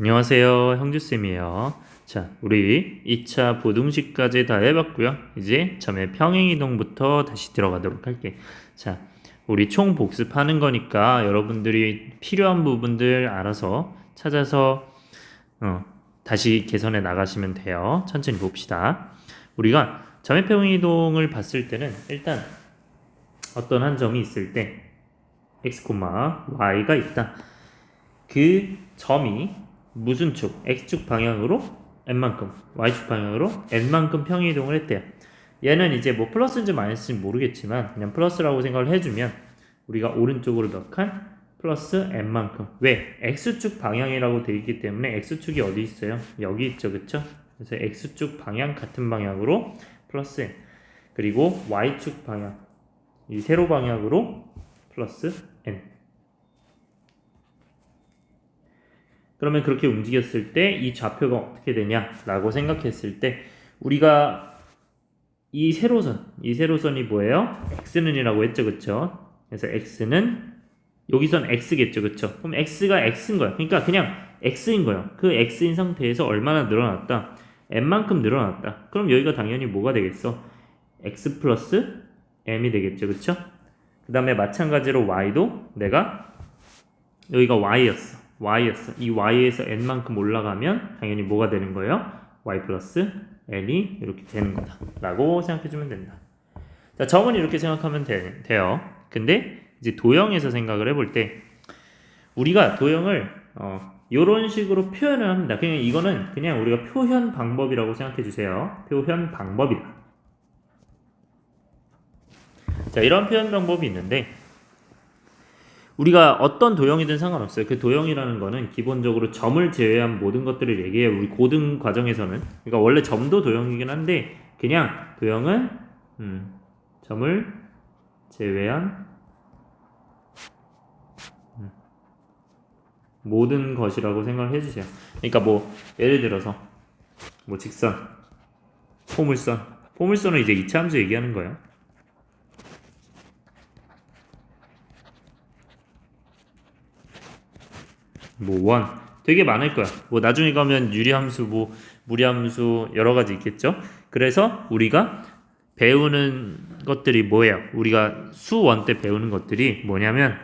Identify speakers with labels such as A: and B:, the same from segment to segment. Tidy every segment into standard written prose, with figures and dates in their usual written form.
A: 안녕하세요. 형주쌤이에요. 자, 우리 2차 부등식까지 다 해봤고요. 이제 점의 평행이동부터 다시 들어가도록 할게. 자, 우리 총 복습하는 거니까 여러분들이 필요한 부분들 알아서 찾아서 다시 개선해 나가시면 돼요. 천천히 봅시다. 우리가 점의 평행이동을 봤을 때는 일단 어떤 한 점이 있을 때 x, y가 있다. 그 점이 무슨 축? x축 방향으로 n만큼, y축 방향으로 n만큼 평행이동을 했대요. 얘는 이제 뭐 플러스인지 마이너스인지 모르겠지만 그냥 플러스라고 생각을 해주면 우리가 오른쪽으로 몇 칸? 플러스 n만큼. 왜? x축 방향이라고 되어 있기 때문에 x축이 어디 있어요? 여기 있죠, 그쵸? 그래서 x축 방향 같은 방향으로 플러스 n, 그리고 y축 방향 이 세로 방향으로 플러스 n. 그러면 그렇게 움직였을 때 이 좌표가 어떻게 되냐라고 생각했을 때 우리가 이 세로선이 뭐예요? x는이라고 했죠, 그쵸? 그래서 x는 여기선 x겠죠, 그쵸? 그럼 x가 x인 거야. 그러니까 그냥 x인 거예요. 그 x인 상태에서 얼마나 늘어났다? n만큼 늘어났다. 그럼 여기가 당연히 뭐가 되겠어? x 플러스 m이 되겠죠, 그쵸? 그 다음에 마찬가지로 y도 내가 여기가 y였어. 이 y에서 n만큼 올라가면 당연히 뭐가 되는 거예요? y 플러스 n이 이렇게 되는 거다 라고 생각해주면 된다. 자, 점은 이렇게 생각하면 돼요. 근데 이제 도형에서 생각을 해볼 때 우리가 도형을 이런 식으로 표현을 합니다. 그냥 이거는 그냥 우리가 표현 방법이라고 생각해 주세요. 표현 방법이다. 자, 이런 표현 방법이 있는데 우리가 어떤 도형이든 상관없어요. 그 도형이라는 거는 기본적으로 점을 제외한 모든 것들을 얘기해요. 우리 고등 과정에서는. 그러니까 원래 점도 도형이긴 한데 그냥 도형은 점을 제외한 모든 것이라고 생각을 해주세요. 그러니까 뭐 예를 들어서 뭐 직선, 포물선은 이제 이차함수 얘기하는 거예요. 뭐 원 되게 많을 거야. 뭐 나중에 가면 유리함수, 뭐 무리함수 여러 가지 있겠죠. 그래서 우리가 배우는 것들이 뭐예요? 우리가 수원 때 배우는 것들이 뭐냐면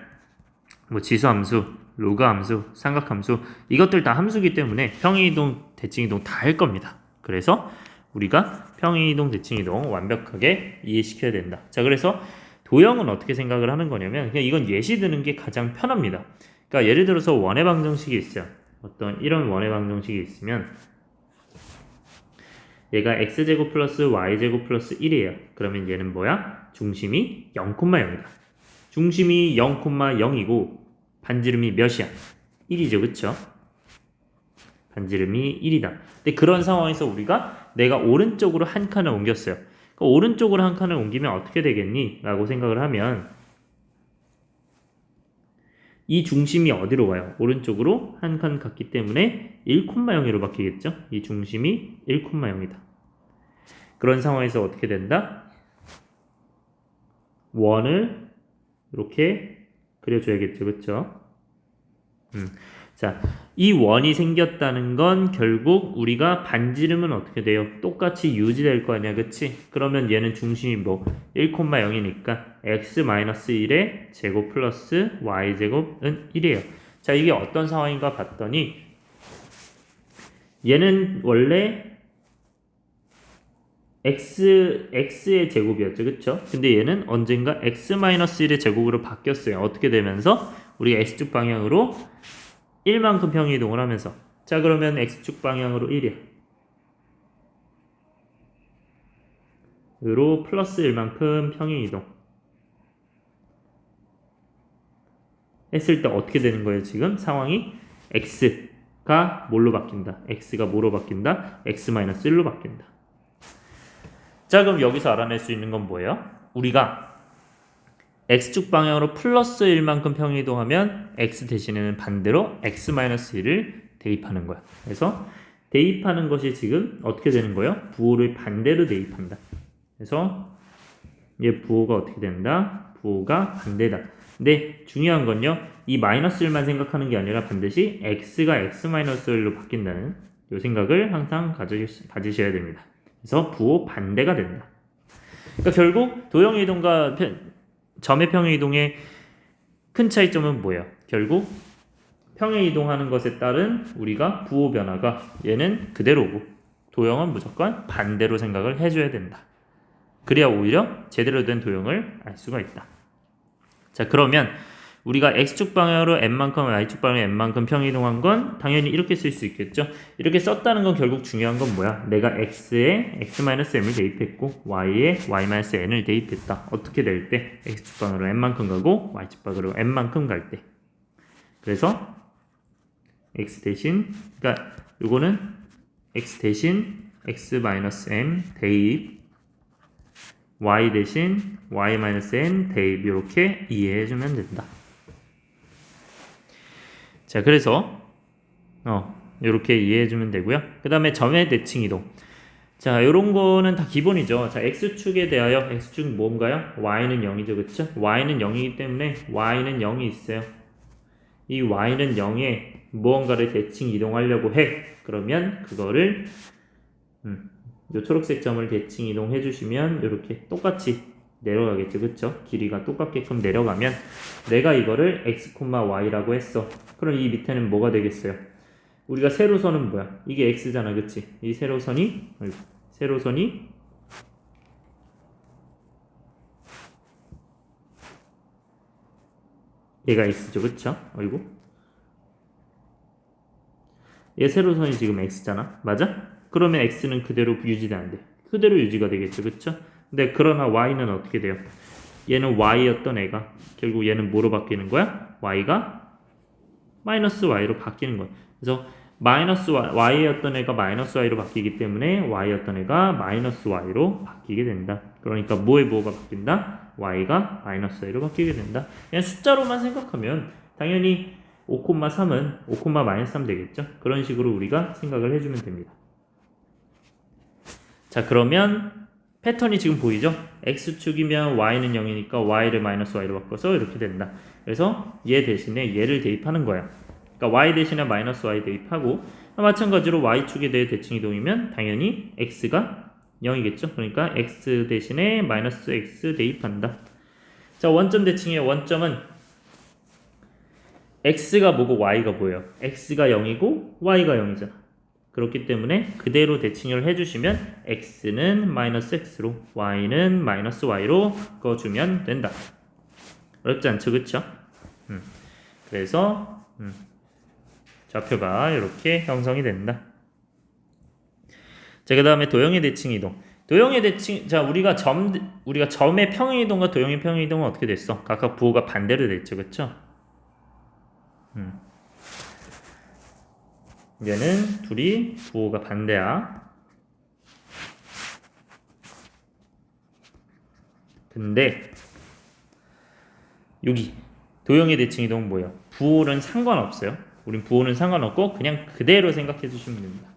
A: 뭐 지수함수, 로그함수, 삼각함수 이것들 다 함수기 때문에 평행이동, 대칭이동 다 할 겁니다. 그래서 우리가 평행이동, 대칭이동 완벽하게 이해시켜야 된다. 자, 그래서 도형은 어떻게 생각을 하는 거냐면 그냥 이건 예시 드는 게 가장 편합니다. 그러니까 예를 들어서 원의 방정식이 있어요. 어떤 이런 원의 방정식이 있으면 얘가 x제곱 플러스 y제곱 플러스 1이에요. 그러면 얘는 뭐야? 중심이 0,0이다. 중심이 0,0이고 반지름이 몇이야? 1이죠, 그쵸? 반지름이 1이다. 근데 그런 상황에서 우리가 내가 오른쪽으로 한 칸을 옮겼어요. 그러니까 오른쪽으로 한 칸을 옮기면 어떻게 되겠니? 라고 생각을 하면 이 중심이 어디로 가요? 오른쪽으로 한 칸 갔기 때문에 1,0으로 바뀌겠죠? 이 중심이 1,0이다. 그런 상황에서 어떻게 된다? 원을 이렇게 그려줘야겠죠, 그쵸? 자, 이 원이 생겼다는 건 결국 우리가 반지름은 어떻게 돼요? 똑같이 유지될 거 아니야, 그치? 그러면 얘는 중심이 뭐 1,0이니까 x-1의 제곱 플러스 y제곱은 1이에요. 자, 이게 어떤 상황인가 봤더니 얘는 원래 x의 제곱이었죠, 그쵸? 근데 얘는 언젠가 x-1의 제곱으로 바뀌었어요. 어떻게 되면서 우리가 x축 방향으로 1만큼 평행이동을 하면서 자, 그러면 x축 방향으로 1이야. 으로 플러스 1만큼 평행이동 했을 때 어떻게 되는 거예요? 지금 상황이 x가 뭘로 바뀐다? x가 뭐로 바뀐다? x-1로 바뀐다. 자, 그럼 여기서 알아낼 수 있는 건 뭐예요? 우리가 x축 방향으로 플러스 1만큼 평행이동하면 x 대신에는 반대로 x-1을 대입하는 거야. 그래서 대입하는 것이 지금 어떻게 되는 거예요? 부호를 반대로 대입한다. 그래서 얘 부호가 어떻게 된다? 부호가 반대다. 근데 중요한 건요. 이 마이너스 1만 생각하는 게 아니라 반드시 x가 x-1로 바뀐다는 이 생각을 항상 가지셔야 됩니다. 그래서 부호 반대가 된다. 그러니까 결국 도형의 이동과 점의 평행 이동의 큰 차이점은 뭐예요? 결국 평행 이동하는 것에 따른 우리가 부호 변화가 얘는 그대로고 도형은 무조건 반대로 생각을 해줘야 된다. 그래야 오히려 제대로 된 도형을 알 수가 있다. 자, 그러면 우리가 x축 방향으로 n만큼 y축 방향으로 n만큼 평행 이동한 건 당연히 이렇게 쓸 수 있겠죠. 이렇게 썼다는 건 결국 중요한 건 뭐야? 내가 x에 x-m을 대입했고 y에 y-n을 대입했다. 어떻게 될 때? x축 방향으로 n만큼 가고 y축 방향으로 n만큼 갈 때. 그래서 x 대신, 그러니까 요거는 x 대신 x-m 대입, y 대신 y-n 대입 이렇게 이해해주면 된다. 자, 그래서 이렇게 이해해주면 되고요. 그 다음에 점의 대칭 이동. 자, 요런 거는 다 기본이죠. 자, x축에 대하여 x축 뭔가요? y는 0이죠, 그쵸? y는 0이기 때문에 y는 0이 있어요. 이 y는 0에 무언가를 대칭 이동하려고 해. 그러면 그거를 요 초록색 점을 대칭 이동해 주시면 이렇게 똑같이 내려가겠죠, 그쵸? 길이가 똑같게끔 내려가면 내가 이거를 x, y라고 했어. 그럼 이 밑에는 뭐가 되겠어요? 우리가 세로선은 뭐야? 이게 x잖아, 그치? 이 세로선이 얘가 x죠, 그쵸? 어이구. 얘 세로선이 지금 x잖아, 맞아? 그러면 x는 그대로 유지되는데 그대로 유지가 되겠죠, 그쵸? 근데 그러나 y는 어떻게 돼요? 얘는 y였던 애가 결국 얘는 뭐로 바뀌는 거야? y가 마이너스 y로 바뀌는 거야. 그래서 마이너스 y였던 애가 마이너스 y로 바뀌기 때문에 y였던 애가 마이너스 y로 바뀌게 된다. 그러니까 뭐가 바뀐다? y가 마이너스 y로 바뀌게 된다. 그냥 숫자로만 생각하면 당연히 5,3은 5,-3 되겠죠. 그런 식으로 우리가 생각을 해주면 됩니다. 자, 그러면 패턴이 지금 보이죠? x축이면 y는 0이니까 y를 마이너스 y로 바꿔서 이렇게 된다. 그래서 얘 대신에 얘를 대입하는 거야. 그러니까 y 대신에 마이너스 y 대입하고 마찬가지로 y축에 대해 대칭 이동이면 당연히 x가 0이겠죠. 그러니까 x 대신에 마이너스 x 대입한다. 자, 원점 대칭의 원점은 x가 뭐고 y가 뭐예요? x가 0이고 y가 0이잖아. 그렇기 때문에 그대로 대칭을 해주시면 x는 마이너스 x로 y는 마이너스 y로 바꿔주면 된다. 어렵지 않죠, 그쵸? 그래서 좌표가 이렇게 형성이 된다. 자, 그 다음에 도형의 대칭 이동. 도형의 대칭, 자, 우리가 점의 평행 이동과 도형의 평행 이동은 어떻게 됐어? 각각 부호가 반대로 됐죠, 그쵸? 얘는 둘이 부호가 반대야. 근데 여기 도형의 대칭 이동은 뭐예요? 부호는 상관없어요. 우린 부호는 상관없고 그냥 그대로 생각해 주시면 됩니다.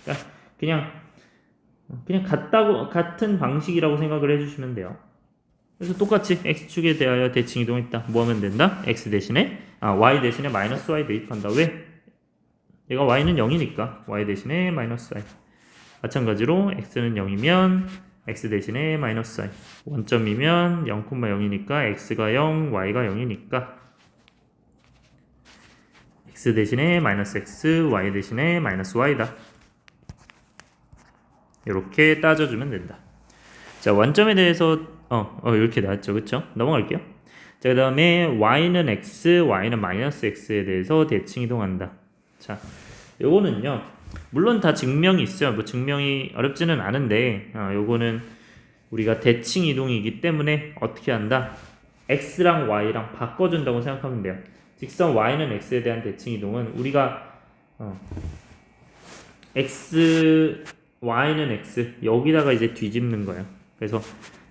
A: 그러니까 그냥 같은 방식이라고 생각을 해주시면 돼요. 그래서 똑같이 x축에 대하여 대칭 이동했다. 뭐 하면 된다? x 대신에 y 대신에 마이너스 y 대입한다. 왜? 얘가 y는 0이니까 y 대신에 마이너스 y. 마찬가지로 x는 0이면 x 대신에 마이너스 y. 원점이면 0,0이니까 x가 0, y가 0이니까 x 대신에 마이너스 x, y 대신에 마이너스 y다. 이렇게 따져주면 된다. 자, 원점에 대해서 이렇게 나왔죠, 그쵸? 넘어갈게요. 자, 그 다음에 y는 x, y는 마이너스 x에 대해서 대칭 이동한다. 자, 요거는요, 물론 다 증명이 있어요. 뭐 증명이 어렵지는 않은데, 요거는 우리가 대칭 이동이기 때문에 어떻게 한다? x랑 y랑 바꿔준다고 생각하면 돼요. 직선 y는 x에 대한 대칭 이동은 우리가 y는 x 여기다가 이제 뒤집는 거예요. 그래서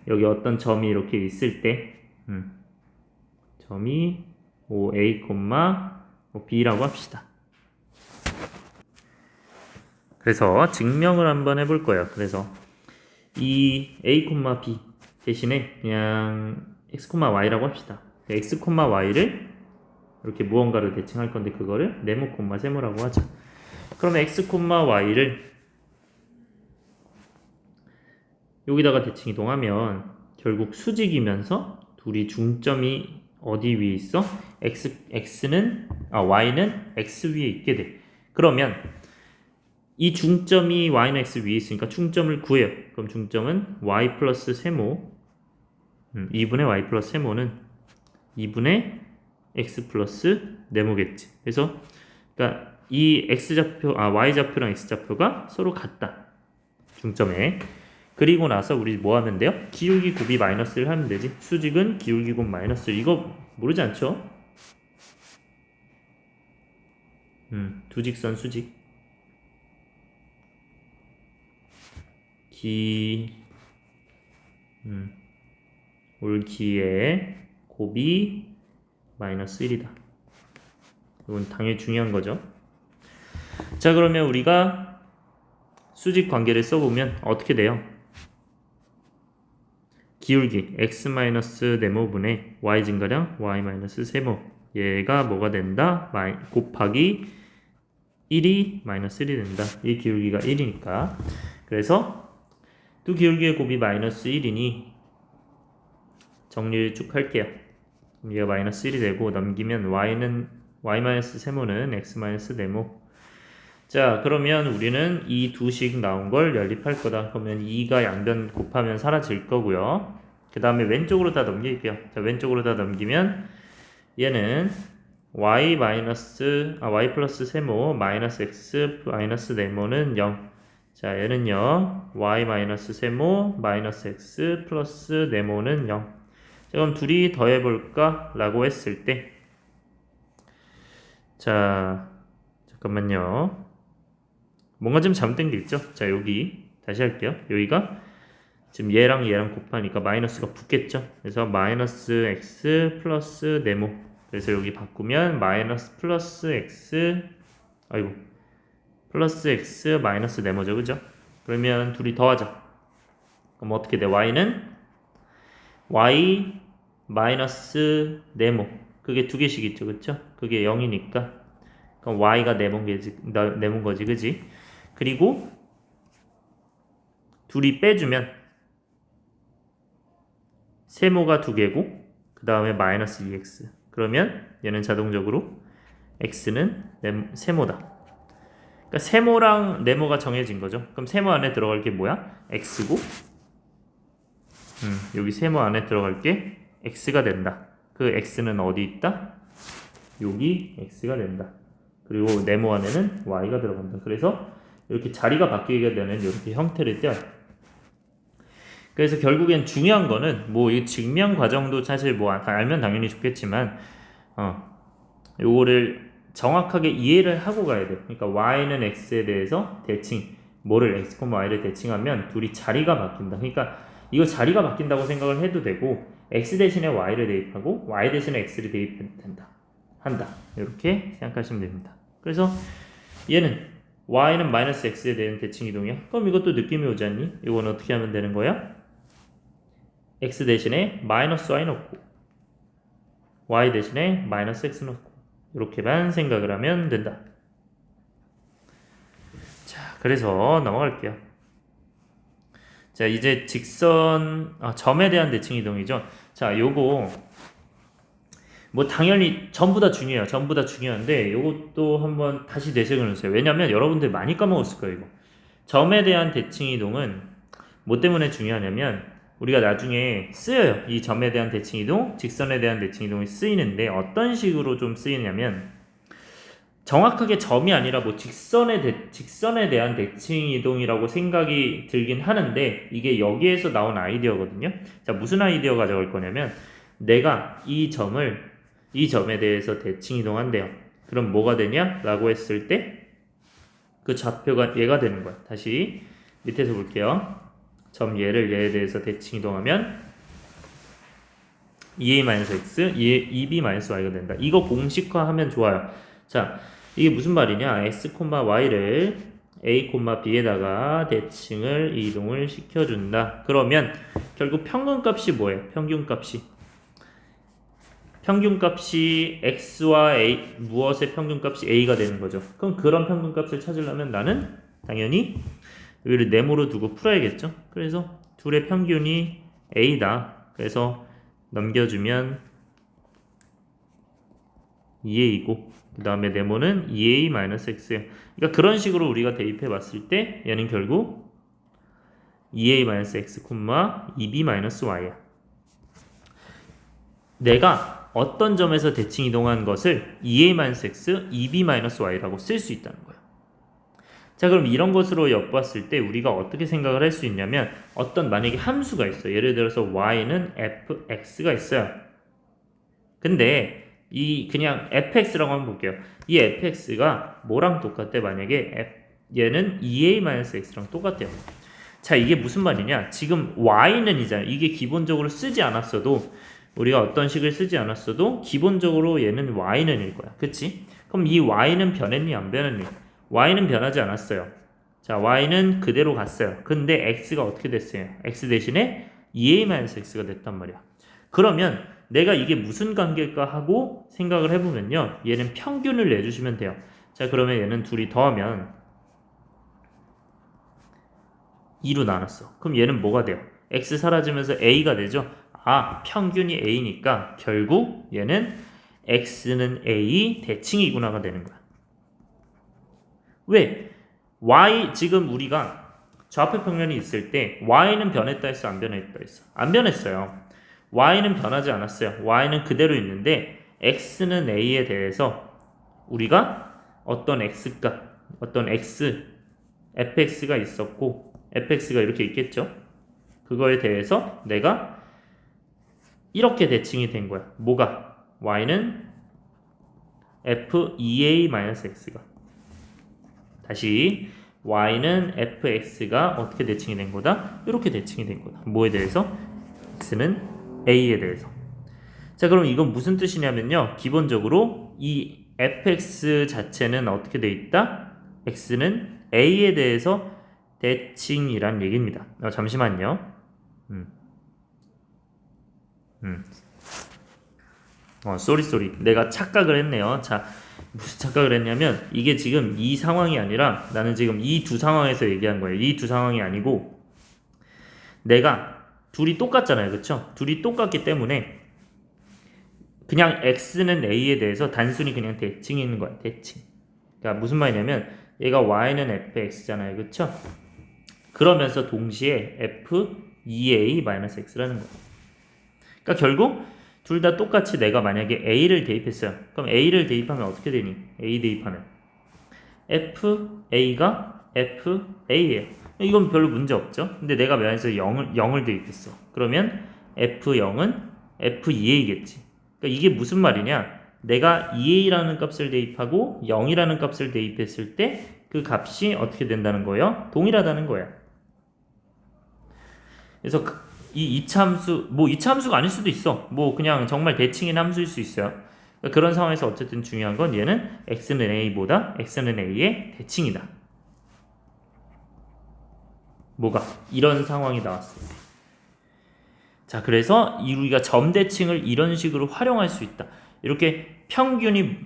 A: 여기 어떤 점이 이렇게 있을 때 점이 A, B라고 합시다. 그래서 증명을 한번 해볼 거예요. 그래서 이 A, B 대신에 그냥 x, y라고 합시다. x, y를 이렇게 무언가를 대칭할 건데 그거를 네모 콤마 세모라고 하죠. 그러면 x 콤마 y를 여기다가 대칭 이동하면 결국 수직이면서 둘이 중점이 어디 위에 있어? y는 x 위에 있게 돼. 그러면 이 중점이 y는 x 위에 있으니까 중점을 구해요. 그럼 중점은 y 플러스 세모 2분의 y 플러스 세모는 2분의 x 플러스 네모겠지. 그래서 그러니까 이 x좌표, y좌표랑 x좌표가 서로 같다. 중점에. 그리고 나서 우리 뭐 하면 돼요? 기울기 곱이 마이너스를 하면 되지. 수직은 기울기 곱 마이너스. 이거 모르지 않죠? 두 직선 수직. 올기의 곱이 마이너스 1이다. 이건 당연히 중요한 거죠. 자, 그러면 우리가 수직 관계를 써보면 어떻게 돼요? 기울기 x-네모분의 y 증가량 y-세모 얘가 뭐가 된다? 곱하기 1이 마이너스 1이 된다. 이 기울기가 1이니까. 그래서 두 기울기의 곱이 마이너스 1이니 정리를 쭉 할게요. 얘가 마이너스 1이 되고 넘기면 y-세모는 x-네모. 자, 그러면 우리는 이 두식 나온 걸 연립할 거다. 그러면 2가 양변 곱하면 사라질 거고요. 그 다음에 왼쪽으로 다 넘길게요. 자, 왼쪽으로 다 넘기면 얘는 y 플러스 세모 마이너스 x 마이너스 네모는 0. 자, 얘는요 y 마이너스 세모 마이너스 x 플러스 네모는 0. 자, 그럼 둘이 더해볼까? 라고 했을 때 자, 잠깐만요. 뭔가 좀 잘못된 게 있죠? 자, 여기 다시 할게요. 여기가 지금 얘랑 곱하니까 마이너스가 붙겠죠? 그래서 마이너스 x 플러스 네모. 그래서 여기 바꾸면 마이너스 플러스 x 플러스 x 마이너스 네모죠, 그죠? 그러면 둘이 더하자. 그럼 어떻게 돼? y는 y 마이너스 네모. 그게 두 개씩 있죠, 그쵸? 그게 0이니까 그럼 y가 네모인 거지, 그지? 그리고 둘이 빼주면 세모가 두 개고 그 다음에 마이너스 2x. 그러면 얘는 자동적으로 x는 세모다. 그러니까 세모랑 네모가 정해진 거죠. 그럼 세모 안에 들어갈 게 뭐야? x고 여기 세모 안에 들어갈 게 x가 된다. 그 x는 어디 있다? 여기 x가 된다. 그리고 네모 안에는 y가 들어간다. 그래서 이렇게 자리가 바뀌게 되는 이렇게 형태를 떼어요. 그래서 결국엔 중요한 거는 뭐 이 증명 과정도 사실 뭐 알면 당연히 좋겠지만 요거를 정확하게 이해를 하고 가야 돼요. 그러니까 y는 x에 대해서 뭐를 x, y를 대칭하면 둘이 자리가 바뀐다. 그러니까 이거 자리가 바뀐다고 생각을 해도 되고 x 대신에 y를 대입하고 y 대신에 x를 대입해도 한다. 이렇게 생각하시면 됩니다. 그래서 얘는 y는 마이너스 x에 대한 대칭 이동이야. 그럼 이것도 느낌이 오지 않니? 이건 어떻게 하면 되는 거야? x 대신에 마이너스 y 넣고 y 대신에 마이너스 x 넣고 이렇게만 생각을 하면 된다. 자, 그래서 넘어갈게요. 자, 이제 점에 대한 대칭 이동이죠. 자, 요거 뭐 당연히 전부 다 중요해요. 전부 다 중요한데 요것도 한번 다시 되새겨 놓으세요. 왜냐면 여러분들 많이 까먹었을 거예요. 이거. 점에 대한 대칭 이동은 뭐 때문에 중요하냐면 우리가 나중에 쓰여요. 이 점에 대한 대칭 이동, 직선에 대한 대칭 이동이 쓰이는데 어떤 식으로 좀 쓰이냐면 정확하게 점이 아니라 뭐 직선에 대한 대칭 이동이라고 생각이 들긴 하는데 이게 여기에서 나온 아이디어거든요. 자, 무슨 아이디어 가져갈 거냐면 내가 이 점에 대해서 대칭 이동한대요. 그럼 뭐가 되냐? 라고 했을 때 그 좌표가 얘가 되는 거야. 다시 밑에서 볼게요. 점 얘에 대해서 대칭 이동하면 2a-x, 2b-y가 된다. 이거 공식화하면 좋아요. 자, 이게 무슨 말이냐? x, y를 a, b에다가 대칭을 이동을 시켜준다. 그러면 결국 평균값이 뭐예요? 평균값이 평균값이 x와 a 무엇의 평균값이 a가 되는 거죠. 그럼 그런 평균값을 찾으려면 나는 당연히 여기를 네모로 두고 풀어야겠죠. 그래서 둘의 평균이 a다. 그래서 넘겨주면 2a이고 그 다음에 네모는 2a-x예요. 그러니까 그런 식으로 우리가 대입해 봤을 때 얘는 결국 2a-x, 2b-y야. 내가 어떤 점에서 대칭 이동한 것을 2a-x, 2b-y라고 쓸 수 있다는 거예요. 자, 그럼 이런 것으로 엿봤을 때 우리가 어떻게 생각을 할 수 있냐면 어떤 만약에 함수가 있어요. 예를 들어서 y는 fx가 있어요. 근데 이 그냥 fx라고 한번 볼게요. 이 fx가 뭐랑 똑같대? 만약에 얘는 2a-x랑 똑같대요. 자, 이게 무슨 말이냐? 지금 y는 이잖아요. 이게 기본적으로 쓰지 않았어도 우리가 어떤 식을 쓰지 않았어도 기본적으로 얘는 y는 일 거야. 그치? 그럼 이 y는 변했니 안 변했니? y는 변하지 않았어요. 자, y는 그대로 갔어요. 근데 x가 어떻게 됐어요? x 대신에 2a-x가 됐단 말이야. 그러면 내가 이게 무슨 관계일까 하고 생각을 해보면요. 얘는 평균을 내주시면 돼요. 자, 그러면 얘는 둘이 더하면 2로 나눴어. 그럼 얘는 뭐가 돼요? x 사라지면서 a가 되죠? 아, 평균이 a니까 결국 얘는 x는 a 대칭이구나가 되는 거야. 왜? y 지금 우리가 좌표 평면이 있을 때 y는 변했다 했어? 안 변했다 했어? 안 변했어요. y는 변하지 않았어요. y는 그대로 있는데 x는 a에 대해서 우리가 어떤 x값, 어떤 x, fx가 있었고 fx가 이렇게 있겠죠. 그거에 대해서 내가 이렇게 대칭이 된 거야. 뭐가? y는 f2a-x가 다시 y는 fx가 어떻게 대칭이 된 거다? 이렇게 대칭이 된 거다. 뭐에 대해서? x는 a에 대해서. 자, 그럼 이건 무슨 뜻이냐면요. 기본적으로 이 fx 자체는 어떻게 돼 있다? x는 a에 대해서 대칭이란 얘기입니다. 잠시만요. 쏘리. 내가 착각을 했네요. 자, 무슨 착각을 했냐면 이게 지금 이 상황이 아니라 나는 지금 이 두 상황에서 얘기한 거예요. 이 두 상황이 아니고 내가 둘이 똑같잖아요. 그쵸? 둘이 똑같기 때문에 그냥 x는 a에 대해서 단순히 그냥 대칭이 있는 거야. 대칭. 그러니까 무슨 말이냐면 얘가 y는 fx잖아요. 그쵸? 그러면서 동시에 f2a-x라는 거야. 그러니까 결국 둘 다 똑같이 내가 만약에 a를 대입했어요. 그럼 a를 대입하면 어떻게 되니? a 대입하면 fa가 fa예요. 이건 별로 문제 없죠. 근데 내가 만약에 0을 대입했어. 그러면 f0은 f2a겠지. 그러니까 이게 무슨 말이냐? 내가 2a라는 값을 대입하고 0이라는 값을 대입했을 때 그 값이 어떻게 된다는 거예요? 동일하다는 거야. 그래서 이 이차함수, 뭐 이차함수가 아닐 수도 있어. 뭐 그냥 정말 대칭인 함수일 수 있어요. 그러니까 그런 상황에서 어쨌든 중요한 건 얘는 x는 a보다 x는 a의 대칭이다. 뭐가? 이런 상황이 나왔을 때. 자, 그래서 우리가 점대칭을 이런 식으로 활용할 수 있다. 이렇게 평균이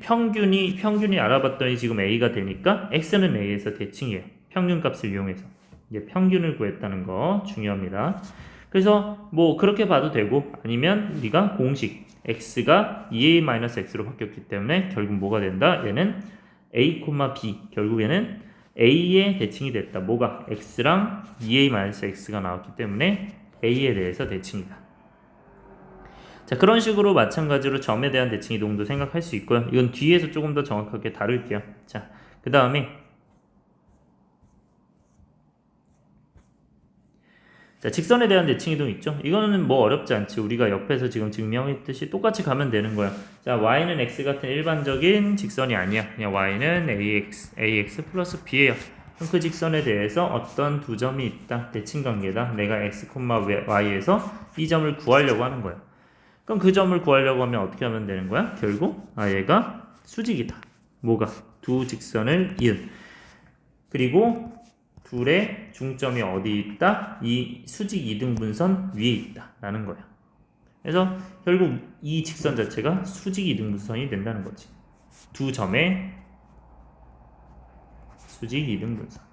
A: 알아봤더니 지금 a가 되니까 x는 a에서 대칭이에요. 평균값을 이용해서. 이제 평균을 구했다는 거 중요합니다. 그래서 뭐 그렇게 봐도 되고 아니면 우리가 공식 x가 2a-x로 바뀌었기 때문에 결국 뭐가 된다? 얘는 a, b 결국에는 a의 대칭이 됐다. 뭐가? x랑 2a-x가 나왔기 때문에 a에 대해서 대칭이다. 자, 그런 식으로 마찬가지로 점에 대한 대칭 이동도 생각할 수 있고요. 이건 뒤에서 조금 더 정확하게 다룰게요. 자, 그 다음에 자, 직선에 대한 대칭 이동 있죠? 이거는 뭐 어렵지 않지. 우리가 옆에서 지금 증명했듯이 똑같이 가면 되는 거야. 자, y는 x 같은 일반적인 직선이 아니야. 그냥 y는 ax 플러스 b예요. 그럼 그 직선에 대해서 어떤 두 점이 있다. 대칭 관계다. 내가 x, y에서 이 점을 구하려고 하는 거야. 그럼 그 점을 구하려고 하면 어떻게 하면 되는 거야? 결국 얘가 수직이다. 뭐가? 두 직선을 이은. 그리고 둘의 중점이 어디 있다? 이 수직 이등분선 위에 있다. 라는 거야. 그래서 결국 이 직선 자체가 수직 이등분선이 된다는 거지. 두 점의 수직 이등분선.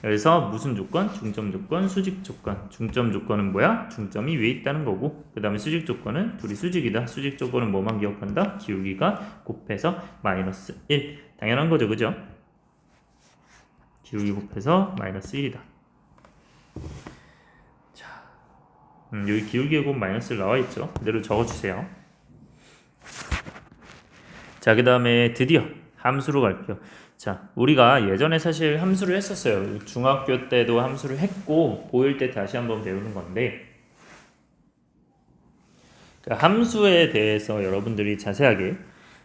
A: 그래서 무슨 조건? 중점 조건, 수직 조건. 중점 조건은 뭐야? 중점이 위에 있다는 거고, 그 다음에 수직 조건은 둘이 수직이다. 수직 조건은 뭐만 기억한다? 기울기가 곱해서 마이너스 1. 당연한 거죠, 그죠? 기울기 곱해서 마이너스 1이다. 자, 여기 기울기에 곱 마이너스 1 나와 있죠. 그대로 적어주세요. 자, 그 다음에 드디어 함수로 갈게요. 자, 우리가 예전에 사실 함수를 했었어요. 중학교 때도 함수를 했고, 고1 때 다시 한번 배우는 건데, 그 함수에 대해서 여러분들이 자세하게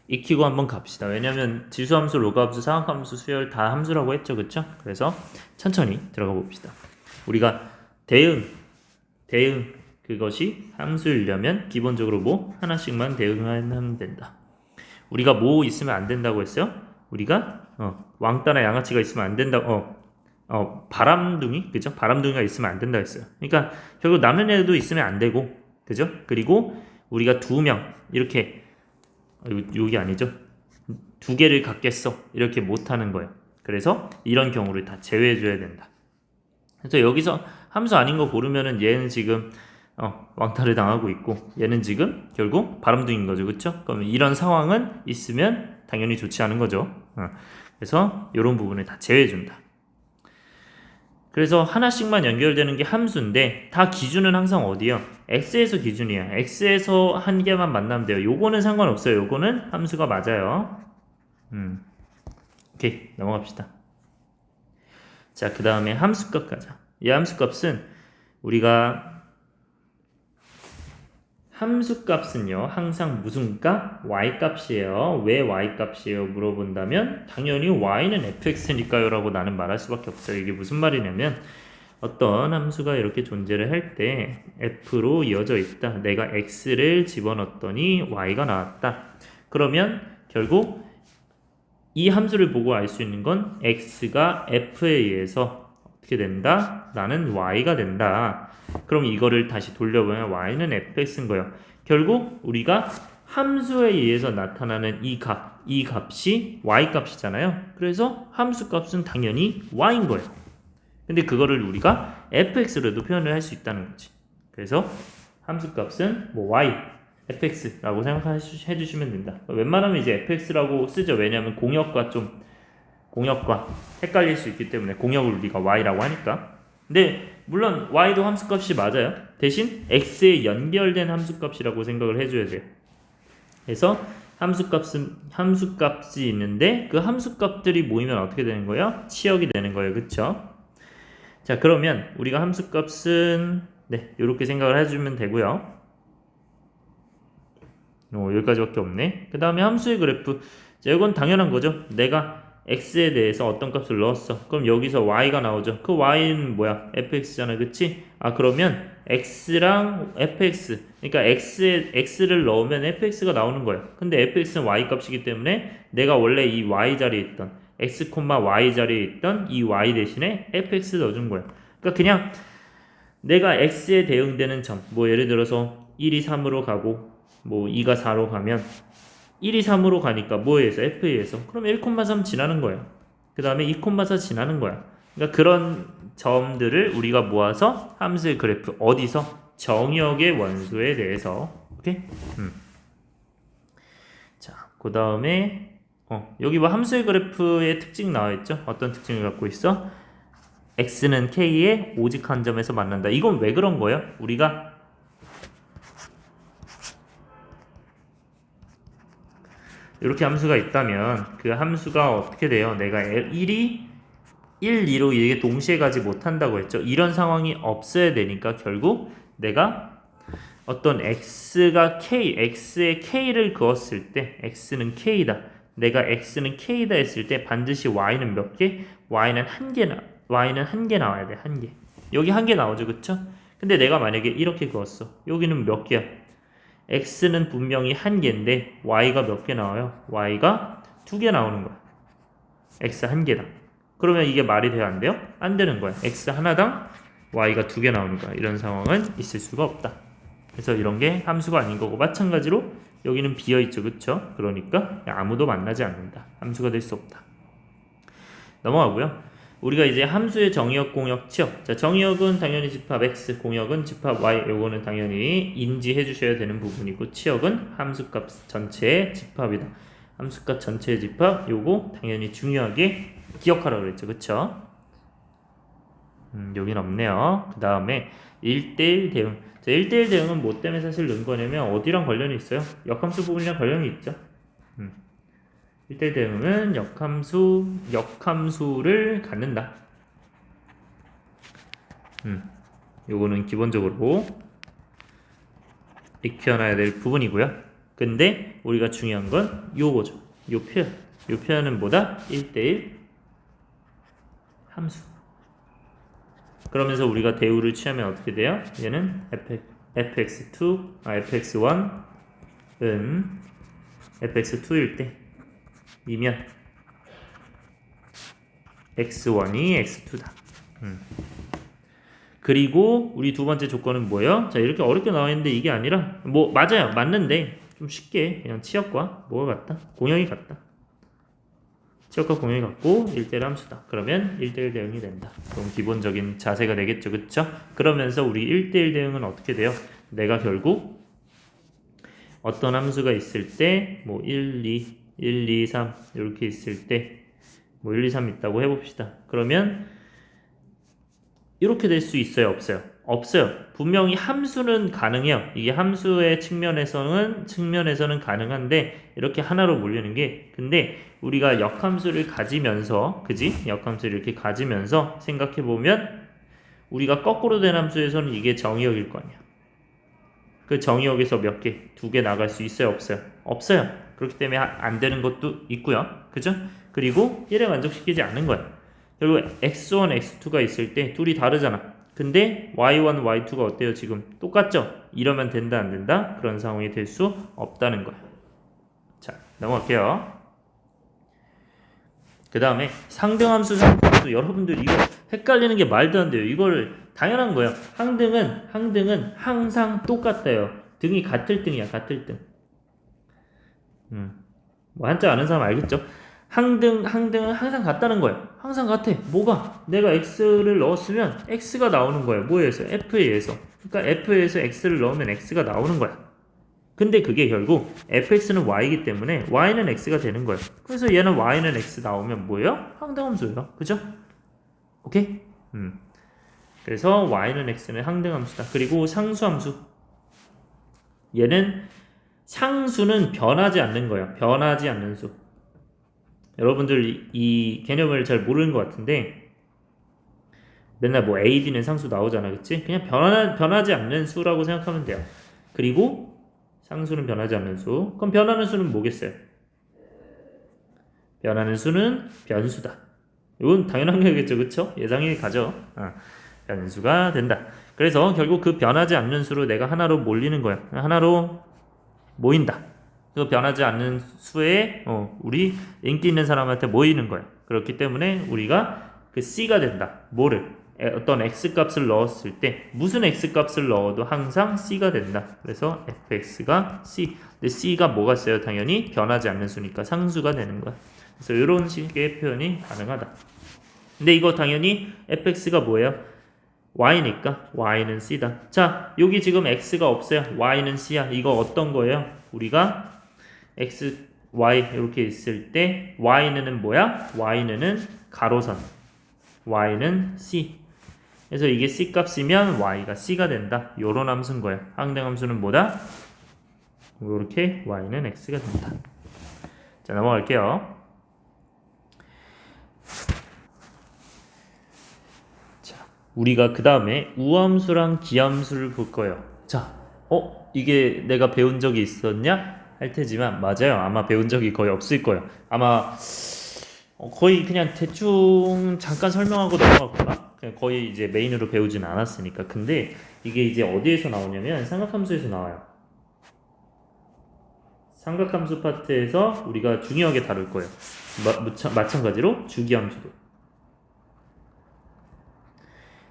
A: 익히고 한번 갑시다. 왜냐면 지수함수, 로그함수, 상학함수, 수열 다 함수라고 했죠, 그쵸? 그래서 천천히 들어가 봅시다. 우리가 대응 그것이 함수이려면 기본적으로 뭐 하나씩만 대응하면 된다. 우리가 뭐 있으면 안 된다고 했어요? 우리가 왕따나 양아치가 있으면 안 된다. 바람둥이, 그죠? 바람둥이가 있으면 안 된다 했어요. 그러니까 결국 남의 애도 있으면 안 되고, 그죠? 그리고 우리가 2명 이렇게 여기 아니죠? 2개를 갖겠어 이렇게 못하는 거예요. 그래서 이런 경우를 다 제외해줘야 된다. 그래서 여기서 함수 아닌 거 고르면은 얘는 지금 왕따를 당하고 있고 얘는 지금 결국 바람둥이인 거죠, 그렇죠? 그럼 이런 상황은 있으면 당연히 좋지 않은 거죠. 그래서 이런 부분을 다 제외해준다. 그래서 하나씩만 연결되는 게 함수인데 다 기준은 항상 어디요? x에서 기준이야. x에서 한 개만 만나면 돼요. 요거는 상관없어요. 요거는 함수가 맞아요. 오케이, 넘어갑시다. 자, 그 다음에 함수값 가자. 이 함수값은 우리가 함수값은요 항상 무슨 값? y값이에요. 왜 y값이에요? 물어본다면 당연히 y는 fx니까요 라고 나는 말할 수밖에 없어요. 이게 무슨 말이냐면 어떤 함수가 이렇게 존재를 할 때 f로 이어져 있다. 내가 x를 집어넣었더니 y가 나왔다. 그러면 결국 이 함수를 보고 알 수 있는 건 x가 f에 의해서 어떻게 된다? 나는 y가 된다. 그럼 이거를 다시 돌려보면 y는 fx인 거예요. 결국 우리가 함수에 의해서 나타나는 이 값이 y 값이잖아요. 그래서 함수 값은 당연히 y인 거예요. 근데 그거를 우리가 fx로도 표현을 할 수 있다는 거지. 그래서 함수 값은 뭐 y, fx라고 생각해 주시면 된다. 웬만하면 이제 fx라고 쓰죠. 왜냐하면 공역과 헷갈릴 수 있기 때문에 공역을 우리가 y라고 하니까. 근데 물론 y도 함수값이 맞아요. 대신 x에 연결된 함수값이라고 생각을 해줘야 돼요. 그래서 함수값이 있는데 그 함수값들이 모이면 어떻게 되는 거예요? 치역이 되는 거예요. 그쵸? 자, 그러면 우리가 함수값은 이렇게 생각을 해주면 되고요. 여기까지밖에 없네. 그 다음에 함수의 그래프. 자, 이건 당연한 거죠. 내가 x에 대해서 어떤 값을 넣었어. 그럼 여기서 y가 나오죠. 그 y는 뭐야? fx잖아, 그치? 그러면 x랑 fx, 그러니까 x를 넣으면 fx가 나오는 거예요. 근데 fx는 y 값이기 때문에 내가 원래 이 y 자리에 있던 x, y 자리에 있던 이 y 대신에 fx 넣어준 거예요. 그러니까 그냥 내가 x에 대응되는 점, 뭐 예를 들어서 1이 3으로 가고 뭐 2가 4로 가면 1이 3으로 가니까 뭐에 의해서? F에 의해서. 그럼 1,3 지나는 거예요. 그 다음에 2,4 지나는 거야. 그러니까 그런 점들을 우리가 모아서 함수의 그래프 어디서? 정역의 원소에 대해서. 오케이? 자, 그 다음에 여기 뭐 함수의 그래프의 특징 나와 있죠? 어떤 특징을 갖고 있어? x는 k의 오직 한 점에서 만난다. 이건 왜 그런 거예요? 우리가 이렇게 함수가 있다면 그 함수가 어떻게 돼요? 내가 1이 1, 2로 이게 동시에 가지 못한다고 했죠. 이런 상황이 없어야 되니까 결국 내가 어떤 x가 k, x에 k를 그었을 때 x는 k다. 내가 x는 k다 했을 때 반드시 y는 몇 개? y는 한 개 나와야 돼. 한 개. 여기 한 개 나오죠. 그쵸? 근데 내가 만약에 이렇게 그었어. 여기는 몇 개야? x는 분명히 한 개인데 y가 몇 개 나와요? y가 2개 나오는 거야. x 한 개다. 그러면 이게 말이 돼요? 안 돼요? 안 되는 거야. x 하나당 y가 2개 나오는 거야. 이런 상황은 있을 수가 없다. 그래서 이런 게 함수가 아닌 거고, 마찬가지로 여기는 비어있죠. 그쵸? 그러니까 아무도 만나지 않는다. 함수가 될 수 없다. 넘어가고요. 우리가 이제 함수의 정의역, 공역, 치역. 자, 정의역은 당연히 집합 x, 공역은 집합 y. 요거는 당연히 인지해 주셔야 되는 부분이고, 치역은 함수값 전체의 집합이다. 함수값 전체의 집합. 요거 당연히 중요하게 기억하라고 그랬죠. 그쵸? 여긴 없네요. 그 다음에 1대1 대응. 자, 1대1 대응은 뭐 때문에 사실 넣은 거냐면 어디랑 관련이 있어요? 역함수 부분이랑 관련이 있죠. 1대1 대응은 역함수를 갖는다. 요거는 기본적으로 익혀놔야 될 부분이고요. 근데 우리가 중요한 건 요거죠. 요 표현. 요 표현은 뭐다? 1대1 함수. 그러면서 우리가 대우를 취하면 어떻게 돼요? 얘는 fx1은 fx2일 때 이면 x1이 x2다. 그리고 우리 두 번째 조건은 뭐예요? 자, 이렇게 어렵게 나와 있는데 이게 아니라 뭐 맞아요. 맞는데 좀 쉽게 그냥 치역과 뭐가 같다? 공역이 같다. 치역과 공역이 같고 1대1 함수다. 그러면 1대1 대응이 된다. 그럼 기본적인 자세가 되겠죠. 그쵸? 그러면서 우리 1대1 대응은 어떻게 돼요? 내가 결국 어떤 함수가 있을 때 뭐 1, 2, 3 이렇게 있을 때 뭐 1, 2, 3 있다고 해봅시다. 그러면 이렇게 될 수 있어요? 없어요? 없어요. 분명히 함수는 가능해요. 이게 함수의 측면에서는 가능한데 이렇게 하나로 몰리는 게, 근데 우리가 역함수를 가지면서, 그지? 역함수를 이렇게 가지면서 생각해보면 우리가 거꾸로 된 함수에서는 이게 정의역일 거 아니야. 그 정의역에서 몇 개? 2개 나갈 수 있어요? 없어요? 없어요. 그렇기 때문에 안 되는 것도 있고요. 그죠? 그리고 1에 만족시키지 않는 거야. 결국 x1, x2가 있을 때 둘이 다르잖아. 근데 y1, y2가 어때요? 지금 똑같죠? 이러면 된다, 안 된다? 그런 상황이 될 수 없다는 거야. 자, 넘어갈게요. 그 다음에 상등함수, 상수함수. 여러분들 이거 헷갈리는 게 말도 안 돼요. 이걸 당연한 거예요. 항등은 항상 똑같아요. 등이 같을 등이야, 같을 등. 뭐 한자 아는 사람 알겠죠? 항등은 항상 같다는 거예요. 항상 같아. 뭐가? 내가 x를 넣었으면 x가 나오는 거예요. 뭐에 의해서? f에 의해서. 그러니까 f에 의해서 x를 넣으면 x가 나오는 거야. 근데 그게 결국 fx는 y이기 때문에 y는 x가 되는 거예요. 그래서 얘는 y는 x 나오면 뭐예요? 항등함수예요. 그죠? 오케이? 그래서 y는 x는 항등함수다. 그리고 상수함수. 얘는 상수는 변하지 않는 거예요. 변하지 않는 수. 여러분들 이 개념을 잘 모르는 것 같은데 맨날 뭐 AD는 상수 나오잖아. 그치? 그냥 변하지 않는 수라고 생각하면 돼요. 그리고 상수는 변하지 않는 수. 그럼 변하는 수는 뭐겠어요? 변하는 수는 변수다. 이건 당연한 거겠죠. 그쵸? 예상이 가죠. 변수가 된다. 그래서 결국 그 변하지 않는 수로 내가 하나로 몰리는 거야. 하나로 모인다. 그 변하지 않는 수에 우리 인기 있는 사람한테 모이는 거야. 그렇기 때문에 우리가 그 C가 된다. 뭐를? 어떤 X값을 넣었을 때 무슨 X값을 넣어도 항상 C가 된다. 그래서 fx가 C. 근데 C가 뭐가 있어요? 당연히 변하지 않는 수니까 상수가 되는 거야. 그래서 이런 식의 표현이 가능하다. 근데 이거 당연히 fx가 뭐예요? y니까 y는 c다. 자, 여기 지금 x가 없어요. y는 c야. 이거 어떤 거예요? 우리가 x, y 이렇게 있을 때 y는 뭐야? y는 가로선. y는 c. 그래서 이게 c 값이면 y가 c가 된다. 요런 함수인 거예요. 항등함수는 뭐다? 이렇게 y는 x가 된다. 자, 넘어갈게요. 우리가 그 다음에 우함수랑 기함수를 볼 거예요. 자, 이게 내가 배운 적이 있었냐? 할 테지만 맞아요. 아마 배운 적이 거의 없을 거예요. 아마 거의 그냥 대충 잠깐 설명하고 넘어갔구나. 그냥 거의 이제 메인으로 배우진 않았으니까. 근데 이게 이제 어디에서 나오냐면 삼각함수에서 나와요. 삼각함수 파트에서 우리가 중요하게 다룰 거예요. 마찬가지로 주기함수도.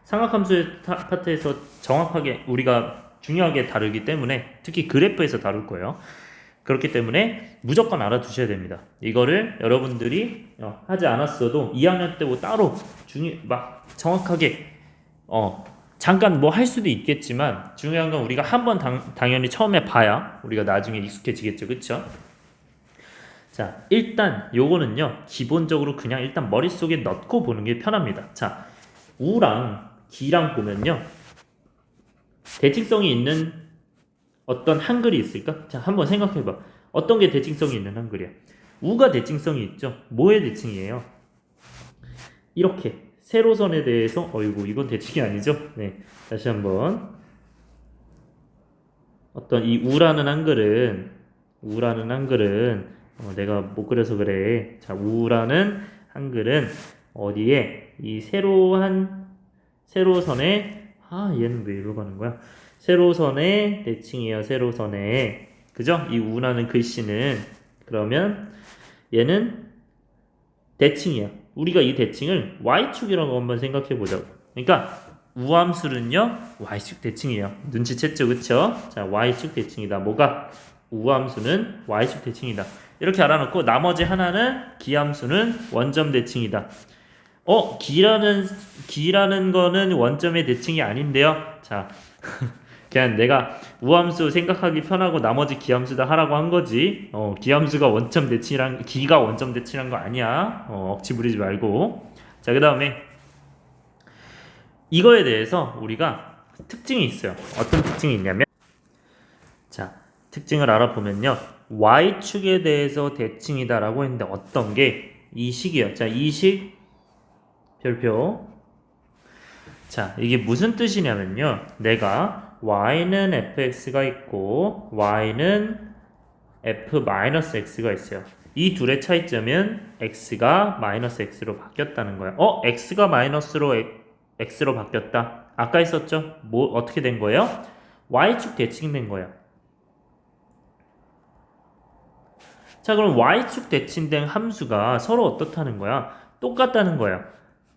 A: 삼각함수의 파트에서 정확하게 우리가 중요하게 다루기 때문에 특히 그래프에서 다룰 거예요. 그렇기 때문에 무조건 알아두셔야 됩니다. 이거를 여러분들이 하지 않았어도 2학년 때 뭐 따로 막 정확하게 잠깐 뭐 할 수도 있겠지만 중요한 건 우리가 한번 당연히 처음에 봐야 우리가 나중에 익숙해지겠죠. 그쵸? 자, 일단 요거는요 기본적으로 그냥 일단 머릿속에 넣고 보는 게 편합니다. 자, 우랑 기랑 보면요 대칭성이 있는 어떤 한글이 있을까? 자, 한번 생각해봐. 어떤 게 대칭성이 있는 한글이야? 우가 대칭성이 있죠. 뭐의 대칭이에요? 이렇게 세로선에 대해서 어이구 이건 대칭이 아니죠. 네, 다시 한번 어떤 이 우라는 한글은 내가 못 그려서 그래. 자, 우라는 한글은 어디에 이 세로선에 얘는 왜 이리로 가는 거야? 세로선의 대칭이에요. 세로선에 그죠? 이 우라는 글씨는 그러면 얘는 대칭이야. 우리가 이 대칭을 y축이라고 한번 생각해 보자고. 그러니까 우함수는요 y축 대칭이에요. 눈치챘죠, 그쵸? 자, y축 대칭이다. 뭐가? 우함수는 y축 대칭이다. 이렇게 알아놓고 나머지 하나는 기함수는 원점 대칭이다. 기라는 거는 원점의 대칭이 아닌데요. 자, 그냥 내가 우함수 생각하기 편하고 나머지 기함수다 하라고 한 거지. 기함수가 원점 대칭이란 기가 원점 대칭이란 거 아니야. 억지 부리지 말고. 자, 그다음에 이거에 대해서 우리가 특징이 있어요. 어떤 특징이 있냐면 자, 특징을 알아보면요. y축에 대해서 대칭이다라고 했는데 어떤 게 이 식이요. 자, 이 식 별표. 자, 이게 무슨 뜻이냐면요. 내가 y는 fx가 있고 y는 f-x가 있어요. 이 둘의 차이점은 x가 마이너스 x로 바뀌었다는 거야. x가 마이너스로 x로 바뀌었다. 아까 있었죠? 뭐 어떻게 된 거예요? y축 대칭된 거예요. 자, 그럼 y축 대칭된 함수가 서로 어떻다는 거야? 똑같다는 거야.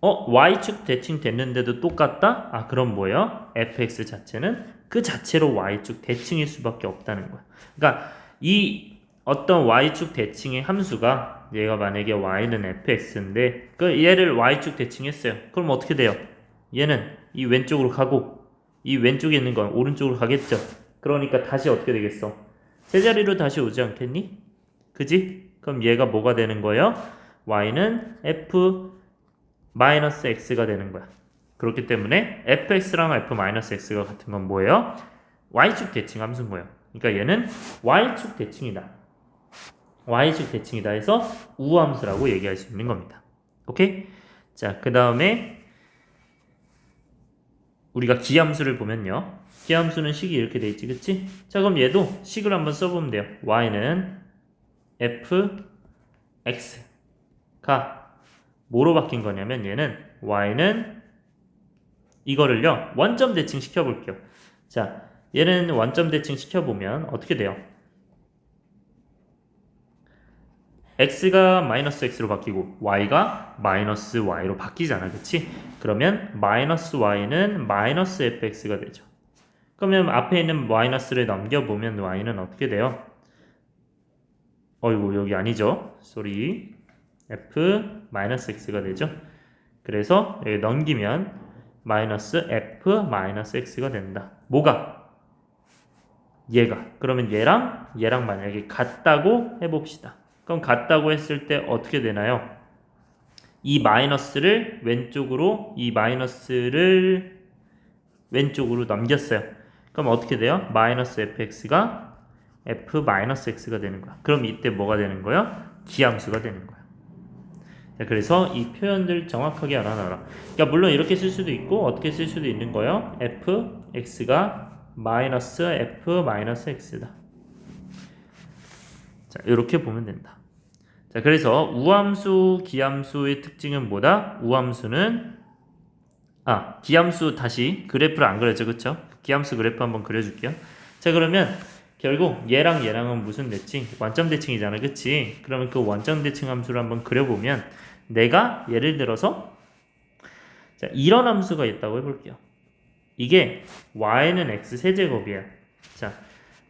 A: y축 대칭 됐는데도 똑같다? 그럼 뭐예요? fx 자체는 그 자체로 y축 대칭일 수밖에 없다는 거야. 그러니까 이 어떤 y축 대칭의 함수가 얘가 만약에 y는 fx인데 그 얘를 y축 대칭했어요. 그럼 어떻게 돼요? 얘는 이 왼쪽으로 가고 이 왼쪽에 있는 건 오른쪽으로 가겠죠. 그러니까 다시 어떻게 되겠어? 제자리로 다시 오지 않겠니? 그지? 그럼 얘가 뭐가 되는 거예요? y는 f-x가 되는 거야. 그렇기 때문에 fx랑 f-x가 같은 건 뭐예요? y축 대칭 함수인 거예요. 그러니까 얘는 y축 대칭이다. y축 대칭이다 해서 우함수라고 얘기할 수 있는 겁니다. 오케이? 자, 그 다음에 우리가 기함수를 보면요. 기함수는 식이 이렇게 돼 있지, 그치? 자, 그럼 얘도 식을 한번 써보면 돼요. y는 fx가 뭐로 바뀐 거냐면 얘는 y는 이거를요 원점 대칭 시켜볼게요. 자, 얘는 원점 대칭 시켜보면 어떻게 돼요? x가 마이너스 x로 바뀌고 y가 마이너스 y로 바뀌잖아, 그치? 그러면 마이너스 y는 마이너스 fx가 되죠. 그러면 앞에 있는 마이너스를 넘겨보면 y는 어떻게 돼요? 어이구, 여기 아니죠? 쏘리. f-x가 되죠. 그래서 여기 넘기면 마이너스 f-x가 된다. 뭐가? 얘가. 그러면 얘랑 만약에 같다고 해봅시다. 그럼 같다고 했을 때 어떻게 되나요? 이 마이너스를 왼쪽으로 넘겼어요. 그럼 어떻게 돼요? 마이너스 fx가 f-x가 되는 거야. 그럼 이때 뭐가 되는 거예요? 기함수가 되는 거야. 자, 그래서 이 표현들 정확하게 알아놔라. 그러니까 물론 이렇게 쓸 수도 있고 어떻게 쓸 수도 있는 거예요. fx가 마이너스 f-x다. 자, 이렇게 보면 된다. 자, 그래서 우함수, 기함수의 특징은 뭐다? 우함수는 기함수 다시 그래프를 안 그렸죠, 그쵸? 기함수 그래프 한번 그려줄게요. 자, 그러면 결국 얘랑은 무슨 대칭? 원점 대칭이잖아, 그치? 그러면 그 원점 대칭 함수를 한번 그려보면 내가 예를 들어서 자, 이런 함수가 있다고 해볼게요. 이게 y는 x 세제곱이에요. 자,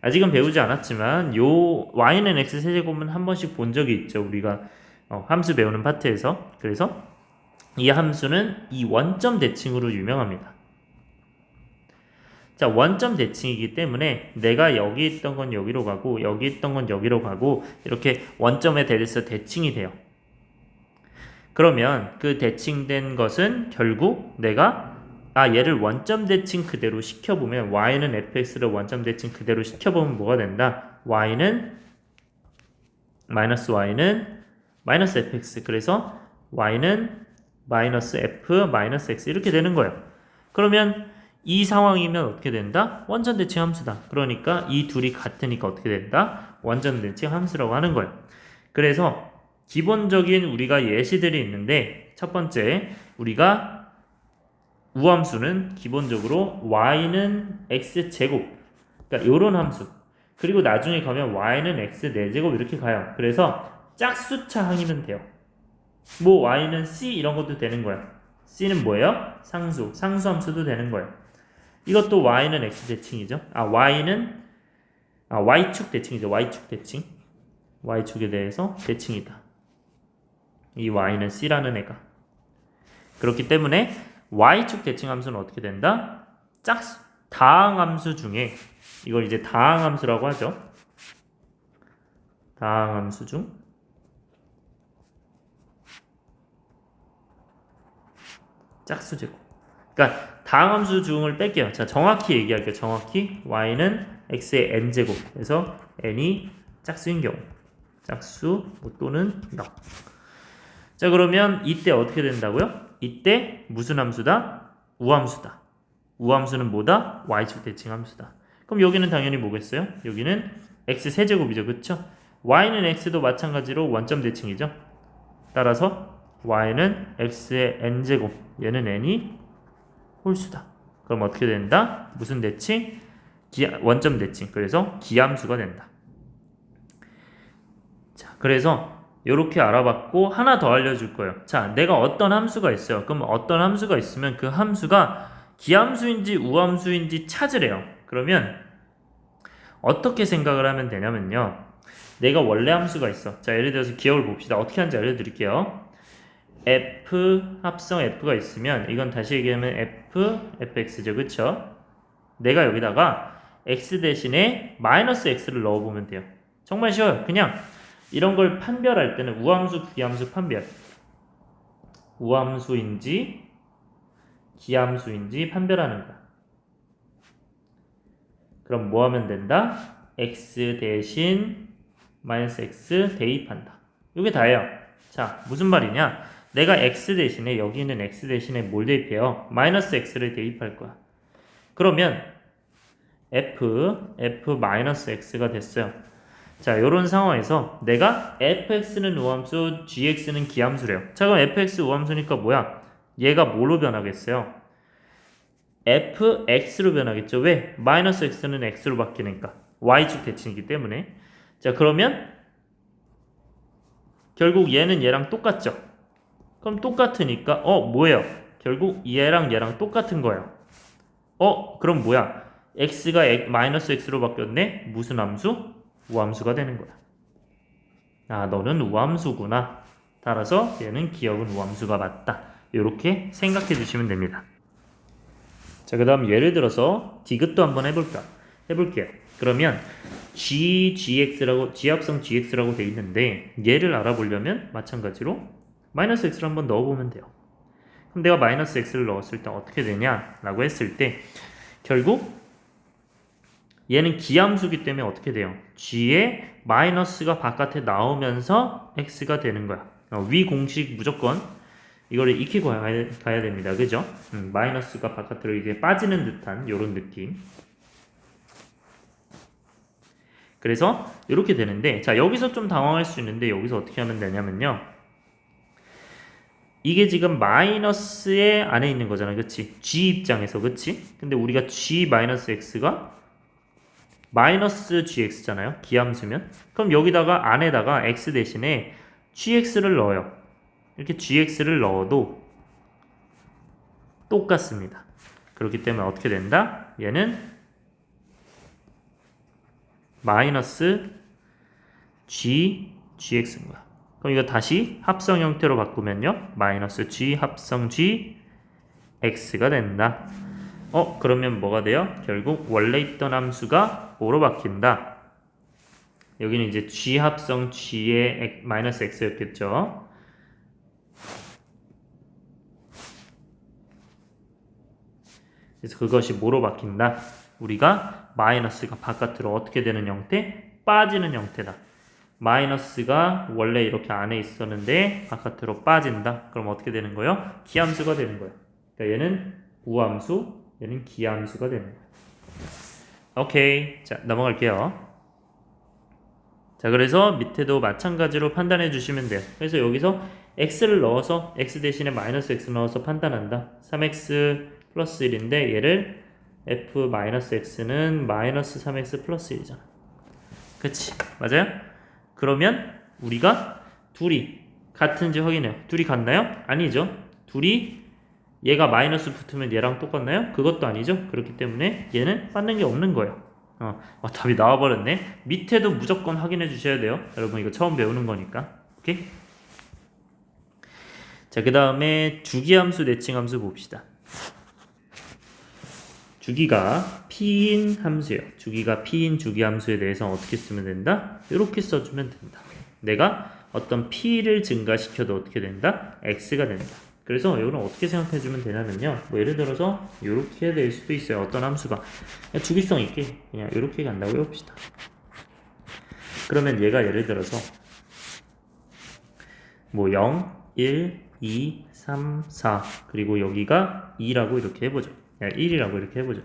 A: 아직은 배우지 않았지만 요 y는 x 세제곱은 한 번씩 본 적이 있죠. 우리가 함수 배우는 파트에서. 그래서 이 함수는 이 원점 대칭으로 유명합니다. 자, 원점 대칭이기 때문에 내가 여기 있던 건 여기로 가고 여기 있던 건 여기로 가고 이렇게 원점에 대해서 대칭이 돼요. 그러면 그 대칭된 것은 결국 내가 얘를 원점 대칭 그대로 시켜보면 y는 fx를 원점 대칭 그대로 시켜보면 뭐가 된다? y는 마이너스 fx. 그래서 y는 마이너스 f 마이너스 x 이렇게 되는 거예요. 그러면 이 상황이면 어떻게 된다? 원점 대칭 함수다. 그러니까 이 둘이 같으니까 어떻게 된다? 원점 대칭 함수라고 하는 거예요. 그래서 기본적인 우리가 예시들이 있는데 첫 번째 우리가 우함수는 기본적으로 y는 x제곱, 그러니까 요런 함수, 그리고 나중에 가면 y는 x 4제곱 이렇게 가요. 그래서 짝수차항이면 돼요. 뭐 y는 c 이런 것도 되는 거야. c는 뭐예요? 상수함수도 되는 거예요. 이것도 y는 x 대칭이죠. y는 y축 대칭이죠. y축 대칭. y축에 대해서 대칭이다. 이 y는 c라는 애가. 그렇기 때문에 y축 대칭 함수는 어떻게 된다? 다항함수 중에 이걸 이제 다항함수라고 하죠. 다항함수 중 짝수제곱. 그러니까 다항함수 중을 뺄게요. 자, 정확히 얘기할게요. 정확히 y는 x의 n제곱. 그래서 n이 짝수인 경우. 짝수 또는 0. 자, 그러면 이때 어떻게 된다고요? 이때 무슨 함수다? 우함수다. 우함수는 뭐다? y축 대칭 함수다. 그럼 여기는 당연히 뭐겠어요? 여기는 x 세제곱이죠. 그쵸? y는 x도 마찬가지로 원점 대칭이죠. 따라서 y는 x의 n제곱, 얘는 n이 홀수다. 그럼 어떻게 된다? 무슨 대칭? 원점 대칭. 그래서 기함수가 된다. 자, 그래서 이렇게 알아봤고 하나 더 알려줄 거예요. 자, 내가 어떤 함수가 있어요. 그럼 어떤 함수가 있으면 그 함수가 기함수인지 우함수인지 찾으래요. 그러면 어떻게 생각을 하면 되냐면요. 내가 원래 함수가 있어. 자, 예를 들어서 기억을 봅시다. 어떻게 하는지 알려드릴게요. f 합성 f가 있으면 이건 다시 얘기하면 fx죠. 그쵸? 내가 여기다가 x 대신에 마이너스 x를 넣어보면 돼요. 정말 쉬워요. 그냥 이런 걸 판별할 때는 우함수, 기함수 판별. 우함수인지 기함수인지 판별하는 거야. 그럼 뭐 하면 된다? x 대신 마이너스 x 대입한다. 이게 다예요. 자, 무슨 말이냐? 내가 x 대신에 여기 있는 x 대신에 뭘 대입해요? 마이너스 x를 대입할 거야. 그러면 f 마이너스 x가 됐어요. 자, 요런 상황에서 내가 fx는 우함수, gx는 기함수래요. 자, 그럼 fx 우함수니까 뭐야? 얘가 뭐로 변하겠어요? fx로 변하겠죠. 왜? 마이너스 x는 x로 바뀌니까. y축 대칭이기 때문에. 자, 그러면 결국 얘는 얘랑 똑같죠. 그럼 똑같으니까 뭐예요? 결국 얘랑 똑같은 거예요. 그럼 뭐야? x가 마이너스 x로 바뀌었네? 무슨 함수? 우함수가 되는 거야. 너는 우함수구나. 따라서 얘는 기억은 우함수가 맞다. 이렇게 생각해 주시면 됩니다. 자, 그 다음 예를 들어서 디귿도 한번 해볼게요. 그러면 gx라고, g합성 gx라고 돼 있는데 얘를 알아보려면 마찬가지로 마이너스 x를 한번 넣어보면 돼요. 그럼 내가 마이너스 x를 넣었을 때 어떻게 되냐라고 했을 때 결국 얘는 기함수기 때문에 어떻게 돼요? g의 마이너스가 바깥에 나오면서 x가 되는 거야. 위 공식 무조건 이거를 익히고 가야 됩니다. 그죠? 마이너스가 바깥으로 이게 빠지는 듯한 요런 느낌. 그래서 이렇게 되는데, 자, 여기서 좀 당황할 수 있는데 여기서 어떻게 하면 되냐면요. 이게 지금 마이너스의 안에 있는 거잖아. 그치? g 입장에서. 그치? 근데 우리가 g-x가 마이너스 gx잖아요. 기함수면. 그럼 여기다가 안에다가 x 대신에 gx를 넣어요. 이렇게 gx를 넣어도 똑같습니다. 그렇기 때문에 어떻게 된다? 얘는 마이너스 gx인 거야. 그럼 이거 다시 합성 형태로 바꾸면요. 마이너스 g 합성 gx가 된다. 그러면 뭐가 돼요? 결국 원래 있던 함수가 뭐로 바뀐다? 여기는 이제 g 합성 g의 마이너스 x였겠죠. 그래서 그것이 뭐로 바뀐다? 우리가 마이너스가 바깥으로 어떻게 되는 형태? 빠지는 형태다. 마이너스가 원래 이렇게 안에 있었는데 바깥으로 빠진다. 그럼 어떻게 되는 거예요? 기함수가 되는 거예요. 그러니까 얘는 우함수, 얘는 기함수가 되는 거예요. 오케이. 자, 넘어갈게요. 자, 그래서 밑에도 마찬가지로 판단해 주시면 돼요. 그래서 여기서 x를 넣어서 x 대신에 마이너스 x 넣어서 판단한다. 3x 플러스 1인데 얘를 f 마이너스 x는 마이너스 3x 플러스 1이잖아. 그치? 맞아요? 그러면 우리가 둘이 같은지 확인해요. 둘이 같나요? 아니죠. 둘이 얘가 마이너스 붙으면 얘랑 똑같나요? 그것도 아니죠. 그렇기 때문에 얘는 맞는 게 없는 거예요. 답이 나와버렸네. 밑에도 무조건 확인해 주셔야 돼요. 여러분 이거 처음 배우는 거니까. 오케이? 자, 그 다음에 주기함수, 내칭함수 봅시다. 주기가 p인 함수예요. 주기가 p인 주기함수에 대해서 어떻게 쓰면 된다? 이렇게 써주면 된다. 내가 어떤 p를 증가시켜도 어떻게 된다? x가 된다. 그래서 이거는 어떻게 생각해주면 되냐면요. 뭐 예를 들어서 이렇게 될 수도 있어요. 어떤 함수가 그냥 주기성 있게 그냥 이렇게 간다고 해봅시다. 그러면 얘가 예를 들어서 뭐 0, 1, 2, 3, 4 그리고 여기가 2라고 이렇게 해보죠. 1이라고 이렇게 해보죠.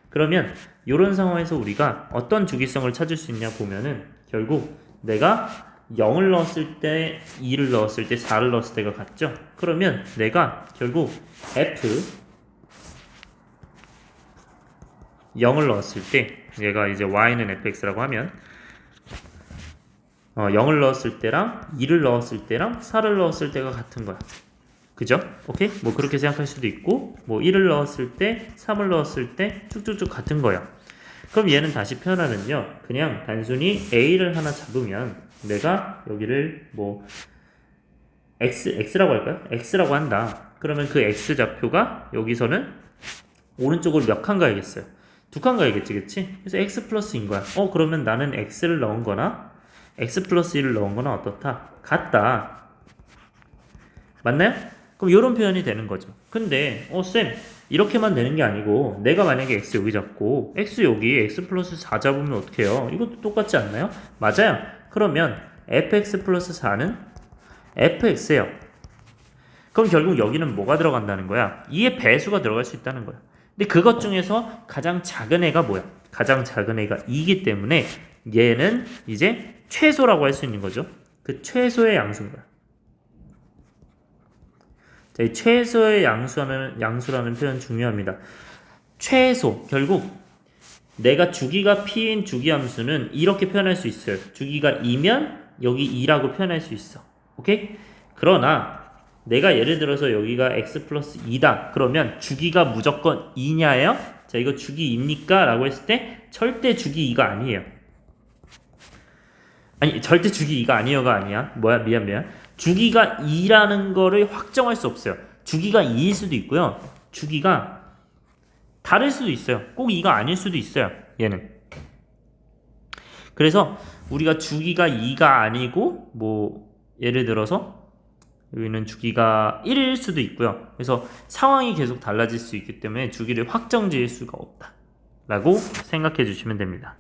A: 그러면 이런 상황에서 우리가 어떤 주기성을 찾을 수 있냐 보면은 결국 내가 0을 넣었을 때, 2를 넣었을 때, 4를 넣었을 때가 같죠? 그러면 내가 결국 f 0을 넣었을 때 얘가 이제 y는 fx라고 하면 0을 넣었을 때랑 2를 넣었을 때랑 4를 넣었을 때가 같은 거야. 그죠? 오케이? 뭐 그렇게 생각할 수도 있고 뭐 1을 넣었을 때 3을 넣었을 때 쭉쭉쭉 같은 거야. 그럼 얘는 다시 표현하면요. 그냥 단순히 a를 하나 잡으면 내가 여기를 뭐 x라고 할까요? x라고 한다. 그러면 그 x좌표가 여기서는 오른쪽으로 몇 칸 가야겠어요? 2칸 가야겠지, 그치? 그래서 x 플러스인 거야. 그러면 나는 x를 넣은 거나 x 플러스 1을 넣은 거나 어떻다? 같다. 맞나요? 그럼 이런 표현이 되는 거죠. 근데 쌤 이렇게만 되는 게 아니고 내가 만약에 x 여기 잡고 x 여기 x 플러스 4 잡으면 어떻게 해요? 이것도 똑같지 않나요? 맞아요. 그러면 fx 플러스 4는 fx예요. 그럼 결국 여기는 뭐가 들어간다는 거야? 2의 배수가 들어갈 수 있다는 거야. 근데 그것 중에서 가장 작은 애가 뭐야? 가장 작은 애가 2이기 때문에 얘는 이제 최소라고 할 수 있는 거죠. 그 최소의 양수인 거야. 자, 이 최소의 양수라는 표현 중요합니다. 최소, 결국 내가 주기가 p인 주기함수는 이렇게 표현할 수 있어요. 주기가 2면 여기 2라고 표현할 수 있어. 오케이? 그러나 내가 예를 들어서 여기가 x 플러스 2다. 그러면 주기가 무조건 2냐예요? 자, 이거 주기 2입니까? 라고 했을 때 절대 주기 2가 아니에요. 아니, 절대 주기 2가 아니에요가 아니야. 미안. 주기가 2라는 거를 확정할 수 없어요. 주기가 2일 수도 있고요. 주기가 다를 수도 있어요. 꼭 2가 아닐 수도 있어요. 얘는. 그래서 우리가 주기가 2가 아니고 뭐 예를 들어서 여기는 주기가 1일 수도 있고요. 그래서 상황이 계속 달라질 수 있기 때문에 주기를 확정 지을 수가 없다. 라고 생각해 주시면 됩니다.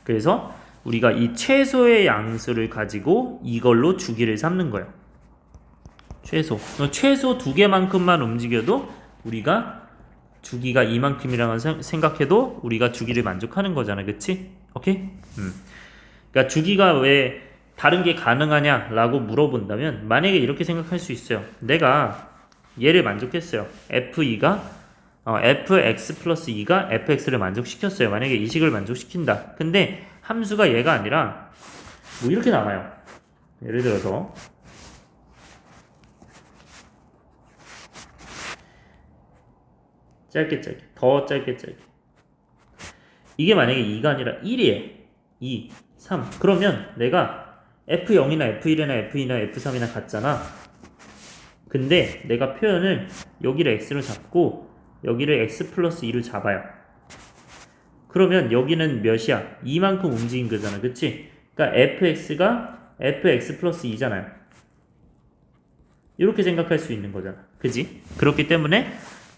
A: 그래서 우리가 이 최소의 양수를 가지고 이걸로 주기를 삼는 거예요. 최소 2개만큼만 움직여도 우리가 주기가 이만큼이라고 생각해도 우리가 주기를 만족하는 거잖아. 그치? 오케이? 그러니까 주기가 왜 다른 게 가능하냐 라고 물어본다면 만약에 이렇게 생각할 수 있어요. 내가 얘를 만족했어요. fx 플러스 2가 fx를 만족시켰어요. 만약에 이 식을 만족시킨다. 근데 함수가 얘가 아니라 뭐 이렇게 나와요. 예를 들어서 짧게 더 짧게. 이게 만약에 2가 아니라 1이에요. 2, 3. 그러면 내가 F0이나 F1이나 F2나 F3이나 같잖아. 근데 내가 표현을 여기를 x로 잡고 여기를 x 플러스 2로 잡아요. 그러면 여기는 몇이야? 2만큼 움직인 거잖아. 그치? 그러니까 fx가 fx 플러스 2잖아요. 이렇게 생각할 수 있는 거잖아. 그지? 그렇기 때문에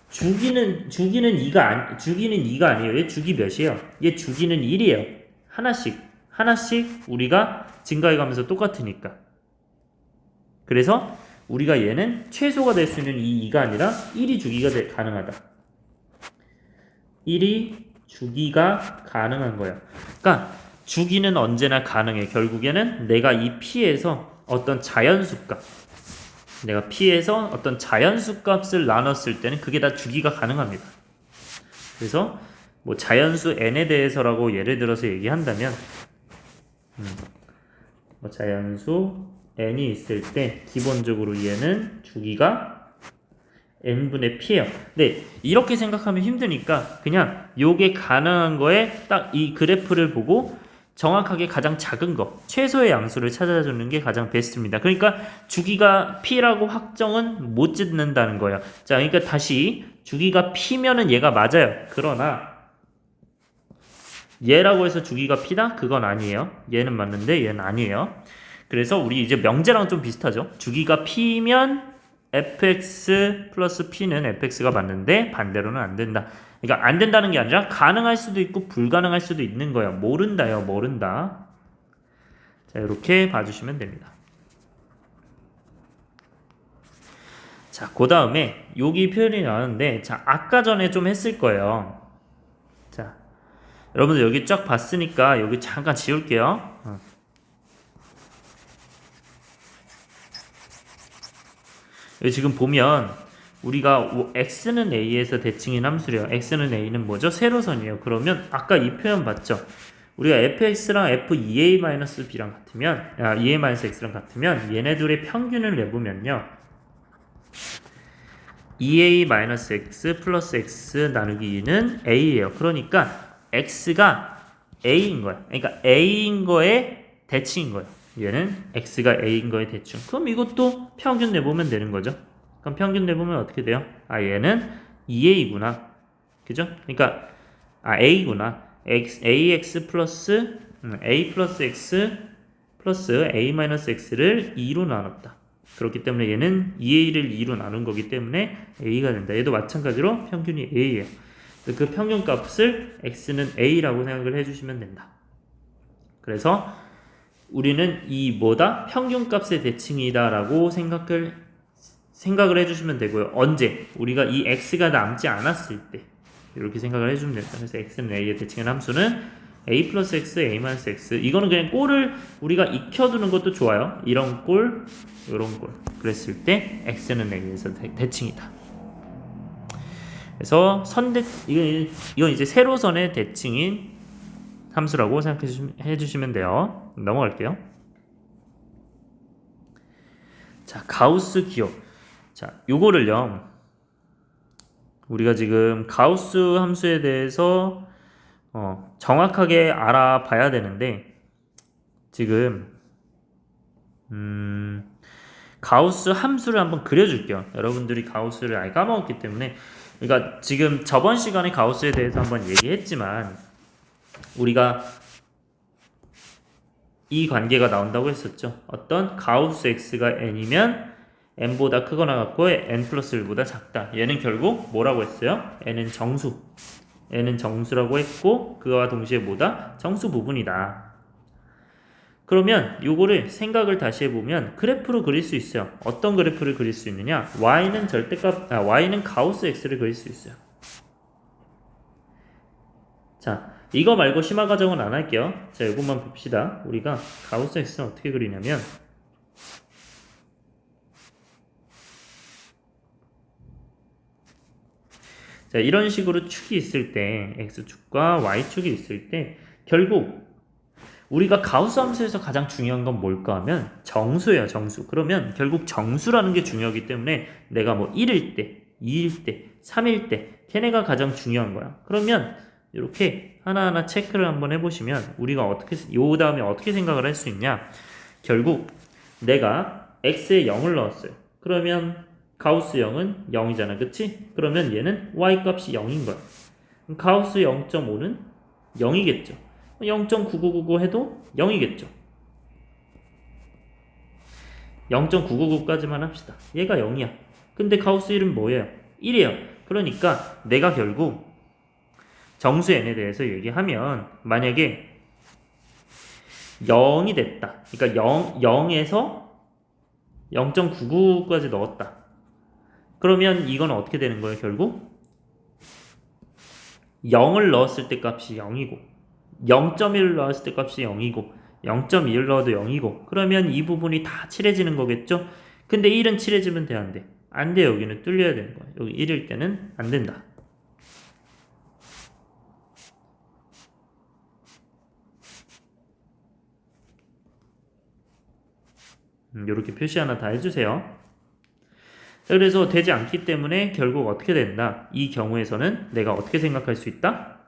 A: 주기는 2가 아니에요. 얘 주기 몇이에요? 얘 주기는 1이에요. 하나씩 우리가 증가해 가면서 똑같으니까. 그래서 우리가 얘는 최소가 될 수 있는 이 2가 아니라 1이 주기가 가능하다. 1이 주기가 가능한 거예요. 그러니까 주기는 언제나 가능해. 결국에는 내가 이 P에서 어떤 자연수 값을 나눴을 때는 그게 다 주기가 가능합니다. 그래서 뭐 자연수 n에 대해서라고 예를 들어서 얘기한다면 뭐 자연수 n이 있을 때 기본적으로 얘는 주기가 n분의 p예요. 근데 이렇게 생각하면 힘드니까 그냥 요게 가능한 거에 딱 이 그래프를 보고 정확하게 가장 작은 거, 최소의 양수를 찾아주는 게 가장 베스트입니다. 그러니까 주기가 p라고 확정은 못 짓는다는 거예요. 자, 그러니까 다시 주기가 p면은 얘가 맞아요. 그러나 얘라고 해서 주기가 p다? 그건 아니에요. 얘는 맞는데 얘는 아니에요. 그래서 우리 이제 명제랑 좀 비슷하죠. 주기가 p면 fx 플러스 p는 fx가 맞는데 반대로는 안 된다. 그러니까 안 된다는 게 아니라 가능할 수도 있고 불가능할 수도 있는 거예요. 모른다. 자, 이렇게 봐주시면 됩니다. 자, 그 다음에 여기 표현이 나왔는데, 자, 아까 전에 좀 했을 거예요. 자, 여러분들 여기 쫙 봤으니까 여기 잠깐 지울게요. 여기 지금 보면 우리가 x는 a에서 대칭인 함수래요. x는 a는 뭐죠? 세로선이에요. 그러면 아까 이 표현 봤죠? 우리가 fx랑 f2a-b랑 같으면 2a-x랑 같으면 얘네 둘의 평균을 내보면요. 2a-x 플러스 x 나누기 2는 a예요. 그러니까 x가 a인 거야. 그러니까 a인 거에 대칭인 거예요. 얘는 x가 a인 거에 대칭. 그럼 이것도 평균 내보면 되는 거죠. 그럼 평균 내보면 어떻게 돼요? 얘는 2a구나. 그죠? 그러니까 a구나. ax 플러스 a 플러스 x 플러스 a 마이너스 x를 2로 나눴다. 그렇기 때문에 얘는 2a를 2로 나눈 거기 때문에 a가 된다. 얘도 마찬가지로 평균이 a예요. 그 평균 값을 x는 a라고 생각을 해주시면 된다. 그래서 우리는 이 평균 값의 대칭이다라고 생각을 해주시면 되고요. 언제? 우리가 이 x가 남지 않았을 때 이렇게 생각을 해주면 됩니다. 그래서 x는 a의 대칭한 함수는 a 플러스 x, a 마이너스 x. 이거는 그냥 꼴을 우리가 익혀두는 것도 좋아요. 이런 꼴, 이런 꼴. 그랬을 때 x는 a에서 대칭이다. 그래서 이건 이제 세로선의 대칭인 함수라고 생각해 주시면 돼요. 넘어갈게요. 자, 가우스 기호. 자, 요거를요. 우리가 지금 가우스 함수에 대해서 정확하게 알아봐야 되는데 지금 가우스 함수를 한번 그려줄게요. 여러분들이 가우스를 아예 까먹었기 때문에 그러니까 지금 저번 시간에 가우스에 대해서 한번 얘기했지만 우리가 이 관계가 나온다고 했었죠. 어떤 가우스 x가 n이면 n보다 크거나 같고 n 플러스 1보다 작다. 얘는 결국 뭐라고 했어요? n은 정수라고 했고 그와 동시에 뭐다? 정수 부분이다. 그러면 요거를 생각을 다시 해보면 그래프로 그릴 수 있어요. 어떤 그래프를 그릴 수 있느냐? y는 가우스 x를 그릴 수 있어요. 자, 이거 말고 심화 가정은 안 할게요. 자, 이것만 봅시다. 우리가 가우스 x는 어떻게 그리냐면 자, 이런 식으로 축이 있을 때 x축과 y축이 있을 때 결국 우리가 가우스 함수에서 가장 중요한 건 뭘까 하면 정수예요. 정수. 그러면 결국 정수라는 게 중요하기 때문에 내가 뭐 1일 때 2일 때, 3일 때 걔네가 가장 중요한 거야. 그러면 이렇게 하나하나 체크를 한번 해보시면 우리가 요 다음에 어떻게 생각을 할 수 있냐. 결국 내가 x에 0을 넣었어요. 그러면 가우스 0은 0이잖아. 그치? 그러면 얘는 y 값이 0인 거야. 그럼 가우스 0.5는 0이겠죠. 0.9999 해도 0이겠죠. 0.999까지만 합시다. 얘가 0이야. 근데 가우스 1은 뭐예요? 1이에요. 그러니까 내가 결국 정수 n에 대해서 얘기하면 만약에 0이 됐다. 그러니까 0에서 0.99까지 넣었다. 그러면 이건 어떻게 되는 거예요? 결국 0을 넣었을 때 값이 0이고 0.1을 넣었을 때 값이 0이고 0.2를 넣어도 0이고 그러면 이 부분이 다 칠해지는 거겠죠? 근데 1은 칠해지면 돼, 안 돼? 안 돼. 여기는 뚫려야 되는 거야. 여기 1일 때는 안 된다. 이렇게 표시 하나 다 해주세요. 그래서 되지 않기 때문에 결국 어떻게 된다? 이 경우에서는 내가 어떻게 생각할 수 있다?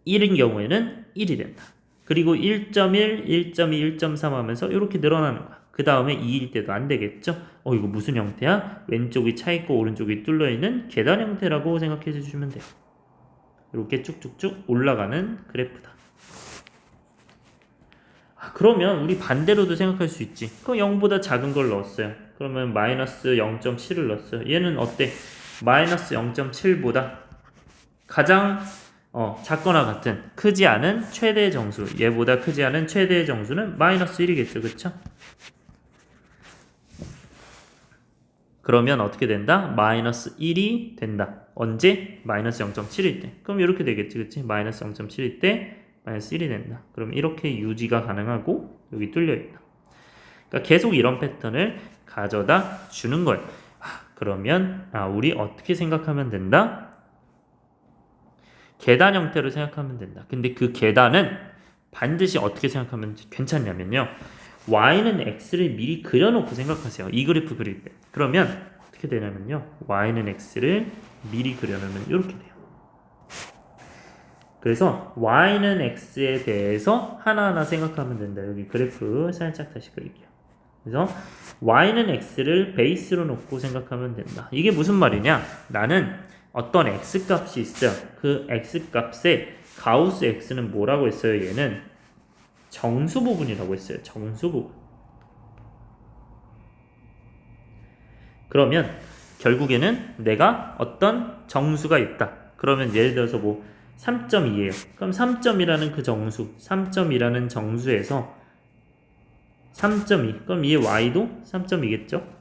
A: 1인 경우에는 1이 된다. 그리고 1.1, 1.2, 1.3 하면서 이렇게 늘어나는 거야. 그 다음에 2일 때도 안 되겠죠? 이거 무슨 형태야? 왼쪽이 차있고 오른쪽이 뚫려있는 계단 형태라고 생각해 주시면 돼요. 이렇게 쭉쭉쭉 올라가는 그래프다. 그러면 우리 반대로도 생각할 수 있지. 그럼 0보다 작은 걸 넣었어요. 그러면 마이너스 0.7을 넣었어요. 얘는 어때? 마이너스 0.7보다 가장 작거나 같은 크지 않은 최대 정수, 얘보다 크지 않은 최대 정수는 마이너스 1이겠죠. 그쵸? 그러면 어떻게 된다? 마이너스 1이 된다. 언제? 마이너스 0.7일 때. 그럼 이렇게 되겠지. 그치? 마이너스 0.7일 때 마이너스 1이 된다. 그럼 이렇게 유지가 가능하고 여기 뚫려있다. 그러니까 계속 이런 패턴을 가져다 주는 거예요. 그러면 우리 어떻게 생각하면 된다? 계단 형태로 생각하면 된다. 근데 그 계단은 반드시 어떻게 생각하면 괜찮냐면요. y는 x를 미리 그려놓고 생각하세요. 이 그래프 그릴 때. 그러면 어떻게 되냐면요. y는 x를 미리 그려놓으면 이렇게 돼요. 그래서 y는 x에 대해서 하나하나 생각하면 된다. 여기 그래프 살짝 다시 그릴게요. 그래서 y는 x를 베이스로 놓고 생각하면 된다. 이게 무슨 말이냐? 나는 어떤 x값이 있어요. 그 x값에 가우스 x는 뭐라고 했어요? 얘는 정수 부분이라고 했어요. 정수 부분. 그러면 결국에는 내가 어떤 정수가 있다. 그러면 예를 들어서 뭐 3.2예요. 그럼 3.2라는 그 정수, 3.2라는 정수에서 3.2. 그럼 얘 y도 3.2겠죠?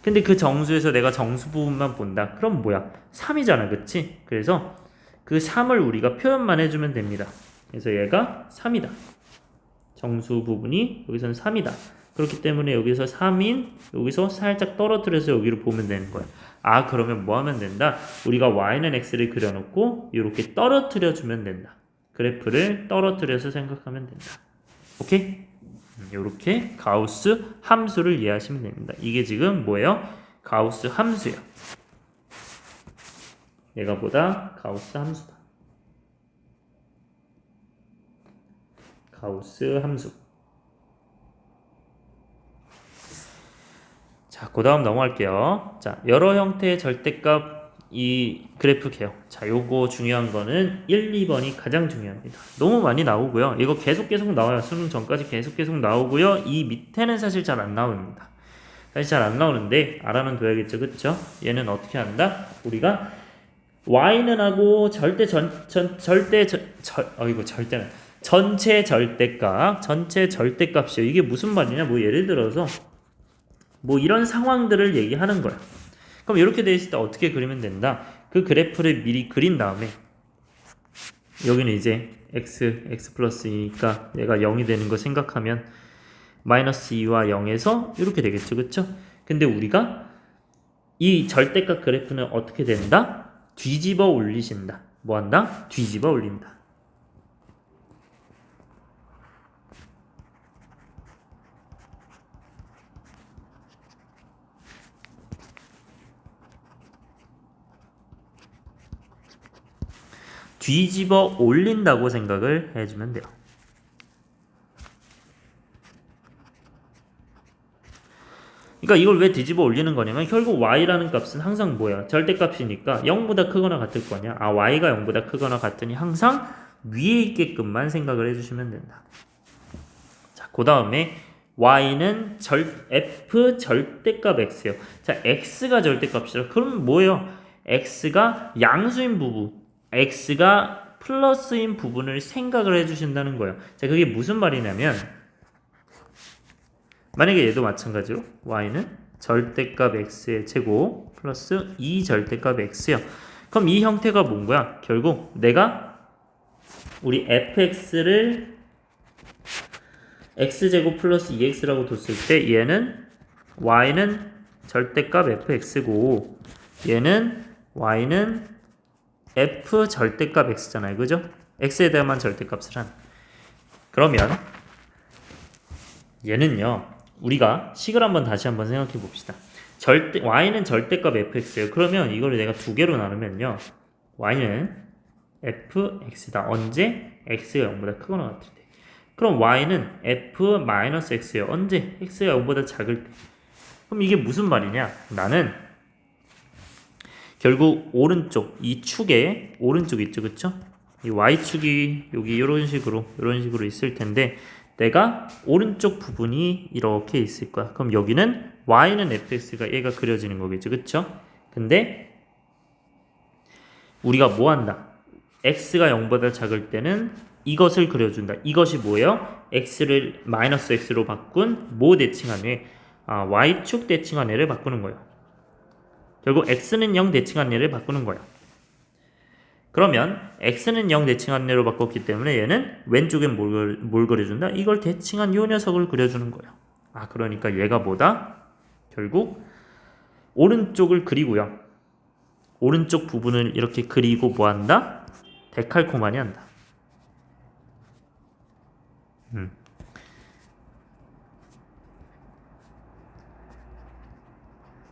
A: 근데 그 정수에서 내가 정수 부분만 본다. 그럼 뭐야? 3이잖아. 그치? 그래서 그 3을 우리가 표현만 해주면 됩니다. 그래서 얘가 3이다. 정수 부분이 여기서는 3이다. 그렇기 때문에 여기서 3인 여기서 살짝 떨어뜨려서 여기로 보면 되는 거야. 그러면 뭐 하면 된다? 우리가 y는 x를 그려놓고 이렇게 떨어뜨려 주면 된다. 그래프를 떨어뜨려서 생각하면 된다. 오케이? 이렇게 가우스 함수를 이해하시면 됩니다. 이게 지금 뭐예요? 가우스 함수예요. 얘가 보다 가우스 함수다. 가우스 함수. 자, 그 다음 넘어갈게요. 자, 여러 형태의 절대값 이 그래프 개요. 자, 요거 중요한 거는 1, 2번이 가장 중요합니다. 너무 많이 나오고요. 이거 계속 나와요. 수능 전까지 계속 나오고요. 이 밑에는 사실 잘 안 나옵니다. 사실 잘 안 나오는데 알아는 둬야겠죠. 그쵸? 얘는 어떻게 한다? 우리가 y는 하고 절대는 전체 절대값이요. 이게 무슨 말이냐? 뭐 예를 들어서 뭐 이런 상황들을 얘기하는 거야. 그럼 이렇게 돼 있을 때 어떻게 그리면 된다? 그 그래프를 미리 그린 다음에 여기는 이제 x 플러스 2니까 얘가 0이 되는 거 생각하면 마이너스 2와 0에서 이렇게 되겠죠. 그쵸? 근데 우리가 이 절대값 그래프는 어떻게 된다? 뒤집어 올리신다. 뭐 한다? 뒤집어 올린다. 뒤집어 올린다고 생각을 해주면 돼요. 그러니까 이걸 왜 뒤집어 올리는 거냐면 결국 y라는 값은 항상 뭐야? 절대값이니까 0보다 크거나 같을 거냐? y가 0보다 크거나 같으니 항상 위에 있게끔만 생각을 해주시면 된다. 자, 그 다음에 y는 f 절대값 x예요. 자, x가 절대값이라 그럼 뭐예요? x가 양수인 부분, x가 플러스인 부분을 생각을 해주신다는 거예요. 자, 그게 무슨 말이냐면 만약에 얘도 마찬가지로 y는 절대값 x의 제곱 플러스 2절대값 x요. 그럼 이 형태가 뭔 거야? 결국 내가 우리 fx를 x제곱 플러스 2x라고 뒀을 때 얘는 y는 절대값 fx고 얘는 y는 f 절대값 x잖아요. 그죠? x에 대한 절대값을 한. 그러면 얘는요. 우리가 식을 다시 한번 생각해 봅시다. y는 절대값 fx예요. 그러면 이거를 내가 두 개로 나누면요. y는 fx다. 언제? x가 0보다 크거나 같을 때. 그럼 y는 f-x예요. 언제? x가 0보다 작을 때. 그럼 이게 무슨 말이냐? 나는 결국 오른쪽 이 축에 오른쪽 있죠, 그쵸? 이 y축이 여기 이런 식으로 있을 텐데 내가 오른쪽 부분이 이렇게 있을 거야. 그럼 여기는 y는 fx가 얘가 그려지는 거겠죠, 그쵸? 근데 우리가 뭐 한다? x가 0보다 작을 때는 이것을 그려준다. 이것이 뭐예요? x를 마이너스 x로 바꾼 뭐 대칭한 애? y축 대칭한 애를 바꾸는 거예요. 결국 x는 0 대칭한 애를 바꾸는 거예요. 그러면 x는 0 대칭한 애로 바꿨기 때문에 얘는 왼쪽에 뭘 그려준다? 이걸 대칭한 요 녀석을 그려주는 거예요. 그러니까 얘가 뭐다? 결국 오른쪽을 그리고요. 오른쪽 부분을 이렇게 그리고 뭐 한다? 데칼코마니 한다.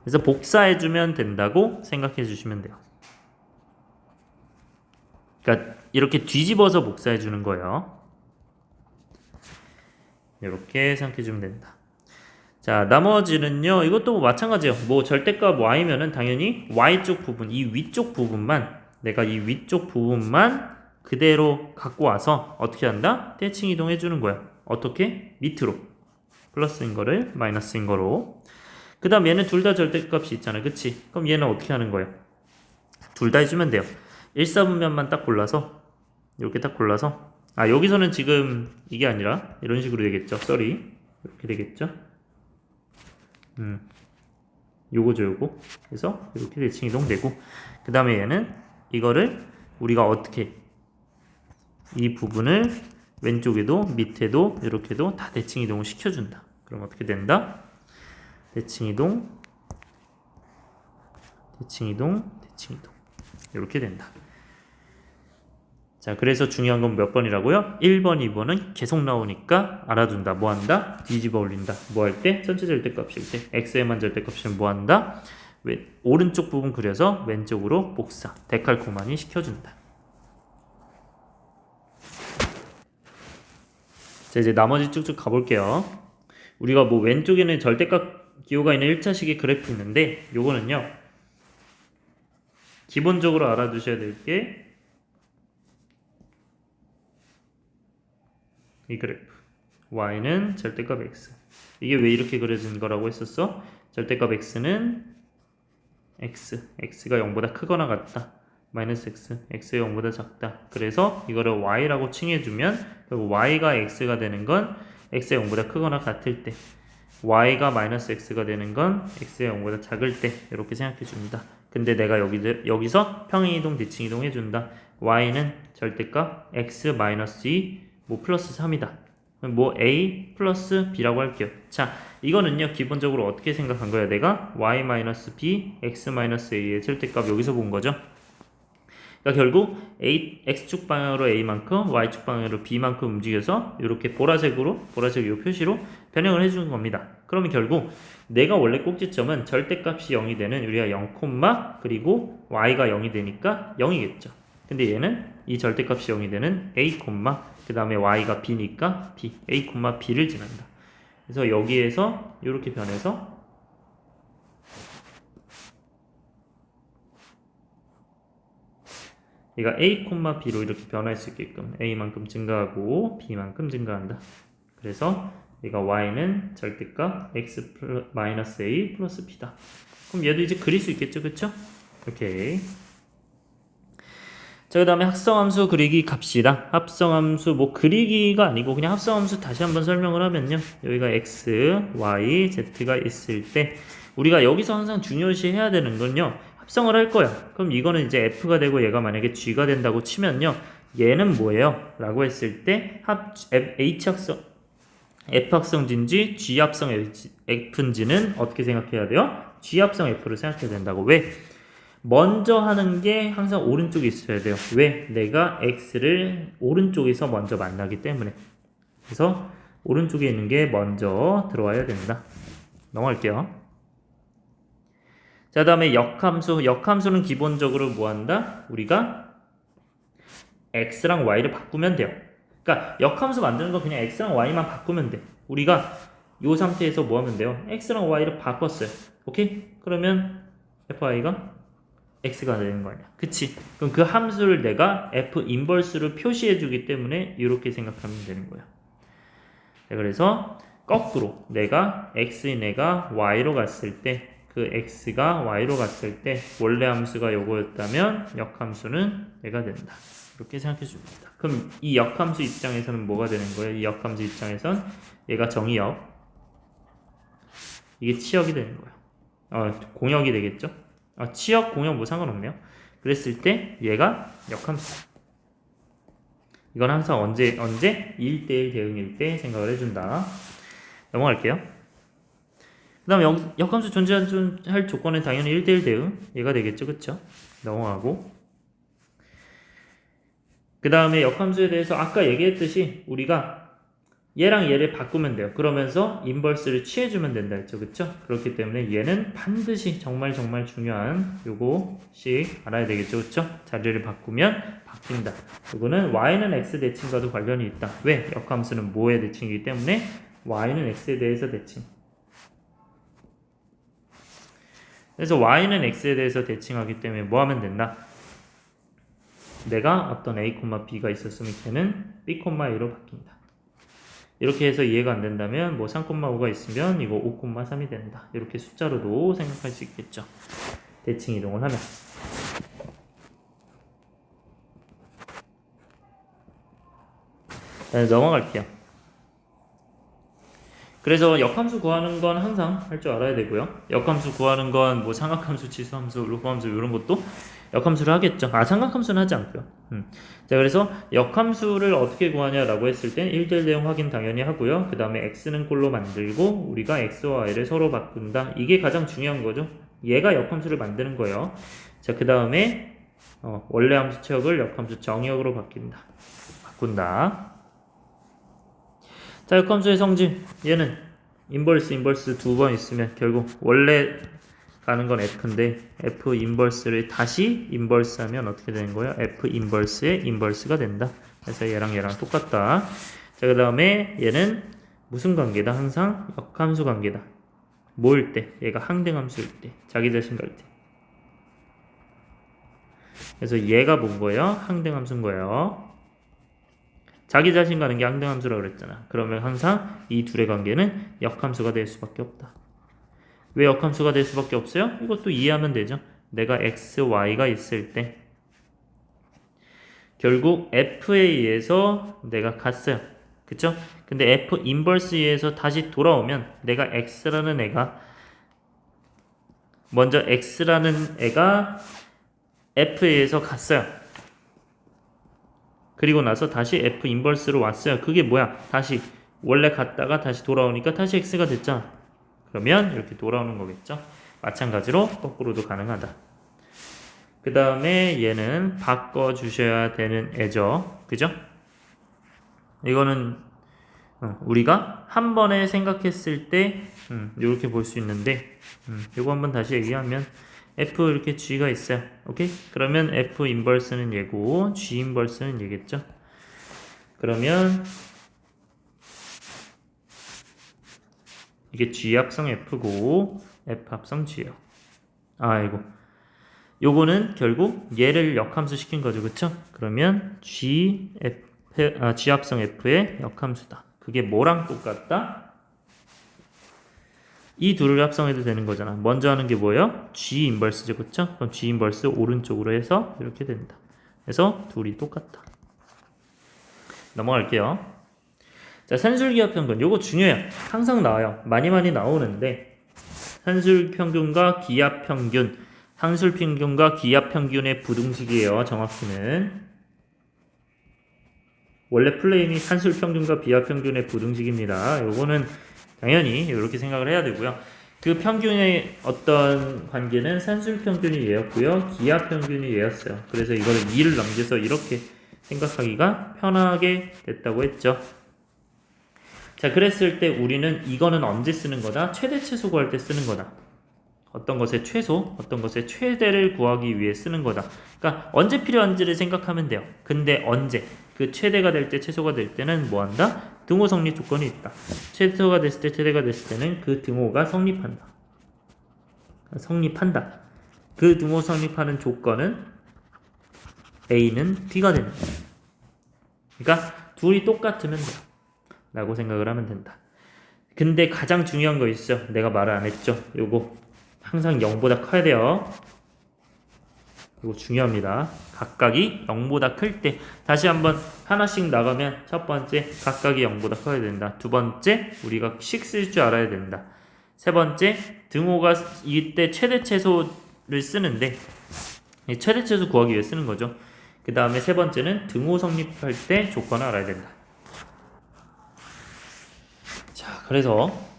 A: 그래서 복사해주면 된다고 생각해 주시면 돼요. 그러니까 이렇게 뒤집어서 복사해 주는 거예요. 이렇게 생각해 주면 된다. 자, 나머지는요. 이것도 마찬가지예요. 뭐 절대값 y면은 당연히 y쪽 부분, 이 위쪽 부분만 내가 이 위쪽 부분만 그대로 갖고 와서 어떻게 한다? 대칭 이동해 주는 거야. 어떻게? 밑으로. 플러스인 거를 마이너스인 거로. 그 다음 얘는 둘 다 절대값이 있잖아요. 그치? 그럼 얘는 어떻게 하는 거예요? 둘 다 해주면 돼요. 1사분면만 딱 골라서 이렇게 딱 골라서 여기서는 지금 이게 아니라 이런 식으로 되겠죠. 썰이 이렇게 되겠죠. 요거죠 요거. 그래서 이렇게 대칭 이동되고 그 다음에 얘는 이거를 우리가 어떻게 이 부분을 왼쪽에도 밑에도 이렇게도 다 대칭 이동을 시켜준다. 그럼 어떻게 된다? 대칭 이동 이렇게 된다. 자, 그래서 중요한 건 몇 번이라고요? 1번, 2번은 계속 나오니까 알아둔다. 뭐 한다? 뒤집어 올린다. 뭐 할 때? 전체 절대값일 때. x에만 절대값이면 뭐 한다? 오른쪽 부분 그려서 왼쪽으로 복사. 데칼코마니 시켜준다. 자, 이제 나머지 쭉쭉 가볼게요. 우리가 뭐 왼쪽에는 절대값 기호가 있는 1차식의 그래프 있는데 요거는요. 기본적으로 알아두셔야 될 게 이 그래프 y는 절대값 x. 이게 왜 이렇게 그려진 거라고 했었어? 절대값 x는 x가 0보다 크거나 같다. 마이너스 x가 0보다 작다. 그래서 이거를 y라고 칭해주면 결국 y가 x가 되는 건 x가 0보다 크거나 같을 때, y가 마이너스 x가 되는 건 x가 0보다 작을 때 이렇게 생각해 줍니다. 근데 내가 여기서 평행이동, 대칭이동 해준다. y는 절대값 x 마이너스 2 뭐 플러스 3이다. 뭐 a 플러스 b라고 할게요. 자, 이거는요 기본적으로 어떻게 생각한 거야? 내가 y 마이너스 b, x 마이너스 a의 절대값 여기서 본 거죠. 그러니까 결국 x축 방향으로 a만큼, y축 방향으로 b만큼 움직여서 이렇게 보라색으로, 보라색 요 표시로 변형을 해주는 겁니다. 그러면 결국 내가 원래 꼭지점은 절대값이 0이 되는 우리가 0, 그리고 y가 0이 되니까 0이겠죠. 근데 얘는 이 절대값이 0이 되는 a, 그 다음에 y가 b니까 b, a, b를 지난다. 그래서 여기에서 이렇게 변해서 얘가 a, b로 이렇게 변할 수 있게끔 a만큼 증가하고 b만큼 증가한다. 그래서 얘가 y는 절대값 x 마이너스 a 플러스 b다. 그럼 얘도 이제 그릴 수 있겠죠, 그쵸? 오케이. 자, 그 다음에 합성함수 그리기 갑시다. 합성함수 뭐 그리기가 아니고 그냥 합성함수 다시 한번 설명을 하면요. 여기가 x, y, z가 있을 때 우리가 여기서 항상 중요시 해야 되는 건요. 합성을 할 거야. 그럼 이거는 이제 f가 되고 얘가 만약에 g가 된다고 치면요. 얘는 뭐예요? 라고 했을 때 h합성 F합성진지 G합성 F인지는 어떻게 생각해야 돼요? G합성 F로 생각해야 된다고. 왜? 먼저 하는 게 항상 오른쪽에 있어야 돼요. 왜? 내가 X를 오른쪽에서 먼저 만나기 때문에. 그래서 오른쪽에 있는 게 먼저 들어와야 된다. 넘어갈게요. 자, 다음에 역함수. 역함수는 기본적으로 뭐 한다? 우리가 X랑 Y를 바꾸면 돼요. 그러니까 역함수 만드는 거 그냥 x랑 y만 바꾸면 돼. 우리가 이 상태에서 뭐 하면 돼요? x랑 y를 바꿨어요. 오케이? 그러면 fy가 x가 되는 거 아니야. 그치? 그럼 그 함수를 내가 f 인버스로 표시해 주기 때문에 이렇게 생각하면 되는 거야. 자, 그래서 거꾸로 내가 x인 애가 y로 갔을 때 그 x가 y로 갔을 때 원래 함수가 요거였다면 역함수는 얘가 된다. 이렇게 생각해 줍니다. 그럼 이 역함수 입장에서는 뭐가 되는 거예요? 이 역함수 입장에선 얘가 정의역, 이게 치역이 되는 거예요. 공역이 되겠죠? 치역, 공역 뭐 상관없네요. 그랬을 때 얘가 역함수. 이건 항상 언제 1대1 대응일 때 생각을 해준다. 넘어갈게요. 그 다음에 역함수 존재할 조건은 당연히 1대1 대응 얘가 되겠죠, 그쵸? 넘어가고 그 다음에 역함수에 대해서 아까 얘기했듯이 우리가 얘랑 얘를 바꾸면 돼요. 그러면서 인버스를 취해주면 된다 했죠, 그쵸? 그렇기 때문에 얘는 반드시 정말 중요한 요거씩 알아야 되겠죠, 그쵸? 자리를 바꾸면 바뀐다. 요거는 y는 x 대칭과도 관련이 있다. 왜? 역함수는 뭐의 대칭이기 때문에 y는 x에 대해서 대칭. 그래서 y는 x에 대해서 대칭하기 때문에 뭐 하면 된다? 내가 어떤 a, b가 있었으면 걔는 b, a로 바뀐다. 이렇게 해서 이해가 안 된다면 뭐 3,5가 있으면 이거 5,3이 된다. 이렇게 숫자로도 생각할 수 있겠죠. 대칭 이동을 하면. 네, 넘어갈게요. 그래서 역함수 구하는 건 항상 할 줄 알아야 되고요. 역함수 구하는 건 뭐 삼각함수, 치수함수, 루프함수 이런 것도 역함수를 하겠죠. 삼각함수는 하지 않고요. 자, 그래서 역함수를 어떻게 구하냐라고 했을 땐 1대1 대응 확인 당연히 하고요. 그 다음에 x는 꼴로 만들고 우리가 x와 y를 서로 바꾼다. 이게 가장 중요한 거죠. 얘가 역함수를 만드는 거예요. 자, 그 다음에 원래 함수 치역을 역함수 정역으로 바꾼다. 자, 역함수의 성질. 얘는 인버스 두 번 있으면 결국 원래 가는 건 f인데 f 인버스를 다시 인버스 하면 어떻게 되는 거예요? f 인버스의 인버스가 된다. 그래서 얘랑 똑같다. 자, 그 다음에 얘는 무슨 관계다? 항상 역함수 관계다. 뭐일 때? 얘가 항등함수일 때. 자기 자신 갈 때. 그래서 얘가 뭔 거예요? 항등함수인 거예요. 자기 자신 가는 게 항등함수라고 그랬잖아. 그러면 항상 이 둘의 관계는 역함수가 될 수밖에 없다. 왜 역함수가 될 수밖에 없어요? 이것도 이해하면 되죠. 내가 x, y가 있을 때 결국 f에 의해서 내가 갔어요. 그쵸? 근데 f 인버스에 의해서 다시 돌아오면 내가 x라는 애가 먼저 x라는 애가 f에 의해서 갔어요. 그리고 나서 다시 f 인버스로 왔어요. 그게 뭐야? 다시 원래 갔다가 다시 돌아오니까 다시 x가 됐잖아. 그러면 이렇게 돌아오는 거겠죠. 마찬가지로 거꾸로도 가능하다. 그 다음에 얘는 바꿔주셔야 되는 애죠. 그죠? 이거는 우리가 한 번에 생각했을 때 이렇게 볼 수 있는데 이거 한번 다시 얘기하면 F 이렇게 G가 있어요. 오케이? 그러면 F 인버스는 얘고 G 인버스는 얘겠죠. 그러면 이게 G 합성 F고 F 합성 G요. 아이고. 요거는 결국 얘를 역함수 시킨 거죠. 그쵸? 그러면 G 합성 F의 역함수다. 그게 뭐랑 똑같다? 이 둘을 합성해도 되는 거잖아. 먼저 하는 게 뭐예요? G 인버스죠. 그쵸? 그럼 G 인버스 오른쪽으로 해서 이렇게 된다. 그래서 둘이 똑같다. 넘어갈게요. 자, 산술기하평균. 요거 중요해요. 항상 나와요. 많이 나오는데 산술평균과 기하평균, 산술평균과 기하평균의 부등식이에요. 정확히는 원래 플레임이 산술평균과 기하평균의 부등식입니다. 요거는 당연히 이렇게 생각을 해야 되고요. 그 평균의 어떤 관계는 산술평균이 얘였고요. 기하평균이 얘였어요. 그래서 이거를 2를 넘겨서 이렇게 생각하기가 편하게 됐다고 했죠. 자, 그랬을 때 우리는 이거는 언제 쓰는 거다? 최대 최소 구할 때 쓰는 거다. 어떤 것의 최소, 어떤 것의 최대를 구하기 위해 쓰는 거다. 그러니까 언제 필요한지를 생각하면 돼요. 근데 언제? 그 최대가 될 때, 최소가 될 때는 뭐 한다? 등호 성립 조건이 있다. 최소가 됐을 때, 최대가 됐을 때는 그 등호가 성립한다. 그 등호 성립하는 조건은 A는 B가 된다. 그러니까 둘이 똑같으면 돼요. 라고 생각을 하면 된다. 근데 가장 중요한 거 있어. 내가 말을 안 했죠. 요거 항상 0보다 커야 돼요. 이거 중요합니다. 각각이 0보다 클 때 다시 한번 하나씩 나가면 첫 번째 각각이 0보다 커야 된다. 두 번째 우리가 식 쓸 줄 알아야 된다. 세 번째 등호가 이때 최대 최소를 쓰는데 최대 최소 구하기 위해 쓰는 거죠. 그 다음에 세 번째는 등호 성립할 때 조건을 알아야 된다. 자, 그래서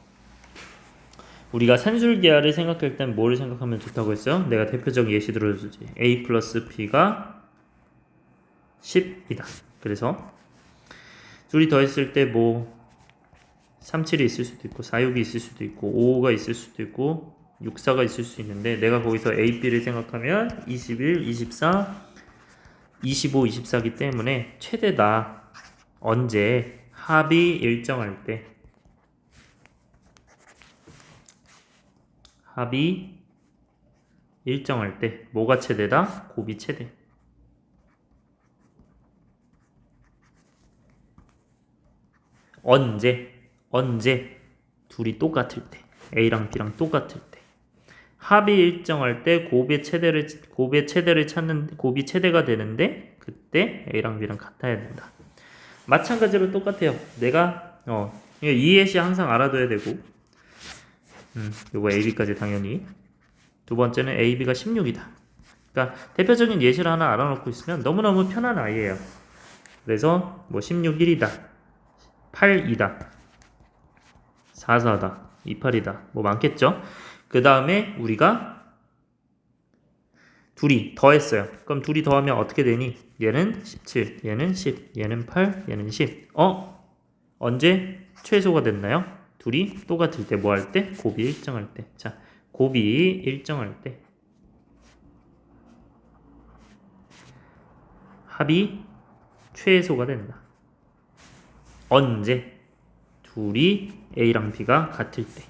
A: 우리가 산술기하를 생각할 땐 뭐를 생각하면 좋다고 했어요? 내가 대표적 예시 들어주지. A 플러스 B가 10이다. 그래서 둘이 더했을 때 뭐 37이 있을 수도 있고 46이 있을 수도 있고 55가 있을 수도 있고 64가 있을 수 있는데 내가 거기서 A, B를 생각하면 21, 24, 25, 24기 때문에 최대다. 언제? 합이 일정할 때. 합이 일정할 때 뭐가 최대다? 곱이 최대. 언제 둘이 똑같을 때 A랑 B랑 똑같을 때 합이 일정할 때 곱의 최대를 찾는 곱이 최대가 되는데 그때 A랑 B랑 같아야 된다. 마찬가지로 똑같아요. 내가 이해시 항상 알아둬야 되고 요거 AB까지 당연히. 두 번째는 AB가 16이다. 그러니까 대표적인 예시를 하나 알아놓고 있으면 너무너무 편한 아이예요. 그래서 뭐 16, 1이다. 8, 2다. 4, 4다. 2, 8이다. 뭐 많겠죠? 그 다음에 우리가 둘이 더했어요. 그럼 둘이 더하면 어떻게 되니? 얘는 17, 얘는 10, 얘는 8, 얘는 10. 언제 최소가 됐나요? 둘이 똑같을 때 뭐 할 때? 곱이 일정할 때. 자, 곱이 일정할 때 합이 최소가 된다. 언제? 둘이 A랑 B가 같을 때.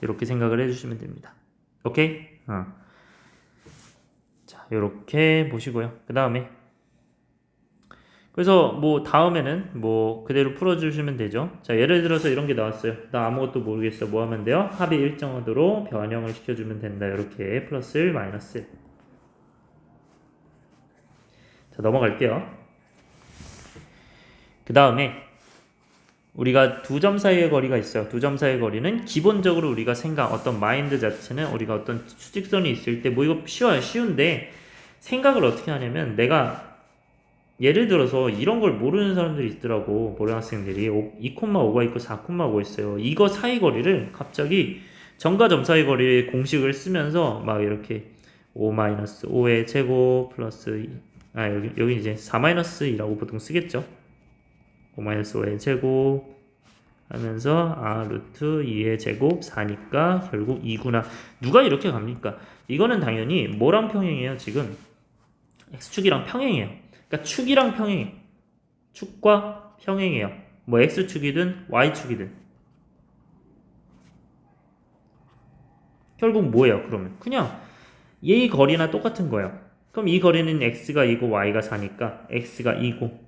A: 이렇게 생각을 해주시면 됩니다. 오케이? 자, 이렇게 보시고요. 그 다음에 그래서 뭐 다음에는 뭐 그대로 풀어주시면 되죠. 자, 예를 들어서 이런 게 나왔어요. 나 아무것도 모르겠어. 뭐 하면 돼요? 합이 일정하도록 변형을 시켜주면 된다. 이렇게 플러스 1, 마이너스 1. 자, 넘어갈게요. 그 다음에 우리가 두 점 사이의 거리가 있어요. 두 점 사이의 거리는 기본적으로 우리가 어떤 마인드 자체는 우리가 어떤 수직선이 있을 때 뭐 이거 쉬운데 생각을 어떻게 하냐면 내가 예를 들어서 이런 걸 모르는 사람들이 있더라고. 모르는 학생들이 2,5가 있고 4,5 있어요. 이거 사이 거리를 갑자기 점과 점 사이 거리의 공식을 쓰면서 막 이렇게 5-5의 제곱 플러스 여기 이제 4-2라고 보통 쓰겠죠. 5-5의 제곱 하면서 루트 2의 제곱 4니까 결국 2구나. 누가 이렇게 갑니까? 이거는 당연히 뭐랑 평행이에요? 지금 x축이랑 평행이에요. 그러니까 축이랑 평행이에요. 축과 평행이에요. 뭐 x축이든 y축이든. 결국 뭐예요? 그러면 그냥 이 거리나 똑같은 거예요. 그럼 이 거리는 x가 2고 y가 4니까 x가 2고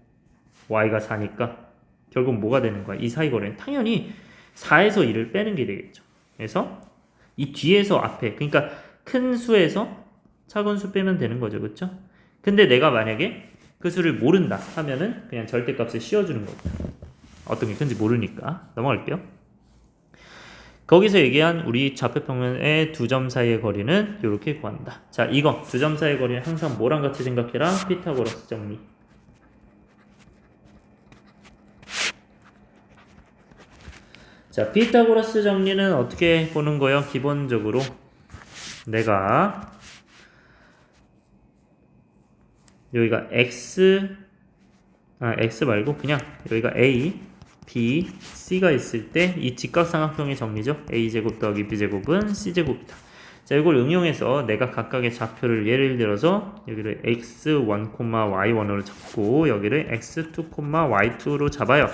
A: y가 4니까 결국 뭐가 되는 거야? 이 사이 거리는 당연히 4에서 2를 빼는 게 되겠죠. 그래서 이 뒤에서 앞에, 그러니까 큰 수에서 작은 수 빼면 되는 거죠. 그렇죠? 근데 내가 만약에 그 수를 모른다 하면은 그냥 절대값을 씌워주는 겁니다. 어떤 게 큰지 모르니까. 넘어갈게요. 거기서 얘기한 우리 좌표평면의 두 점 사이의 거리는 이렇게 구한다. 자, 이거 두 점 사이의 거리는 항상 뭐랑 같이 생각해라? 피타고라스 정리. 자, 피타고라스 정리는 어떻게 보는 거예요? 기본적으로 내가 여기가 x 말고 그냥 여기가 a, b, c가 있을 때 이 직각삼각형의 정리죠. a제곱 더하기 b제곱은 c제곱이다. 자, 이걸 응용해서 내가 각각의 좌표를 예를 들어서 여기를 x1, y1으로 잡고 여기를 x2, y2로 잡아요.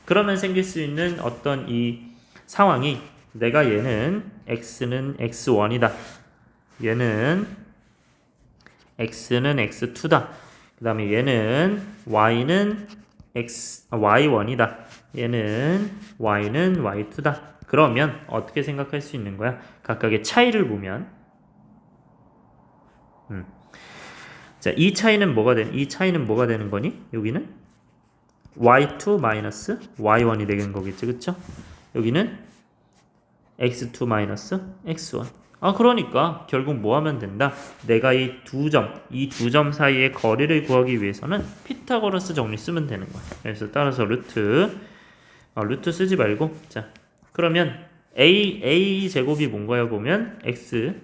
A: 그러면 생길 수 있는 어떤 이 상황이 내가 얘는 x는 x1이다. 얘는 x는 x2다. 그 다음에 얘는 y는 y1이다. 얘는 y는 y2다. 그러면 어떻게 생각할 수 있는 거야? 각각의 차이를 보면 자, 이 차이는 뭐가 되는 거니? 여기는 y2 마이너스 y1이 되는 거겠죠. 그쵸? 여기는 x2 마이너스 x1. 그러니까 결국 뭐 하면 된다? 내가 이 두 점 사이의 거리를 구하기 위해서는 피타고라스 정리 쓰면 되는 거야. 그래서 따라서 루트 쓰지 말고, 자, 그러면 a 제곱이 뭔가요? 보면 x2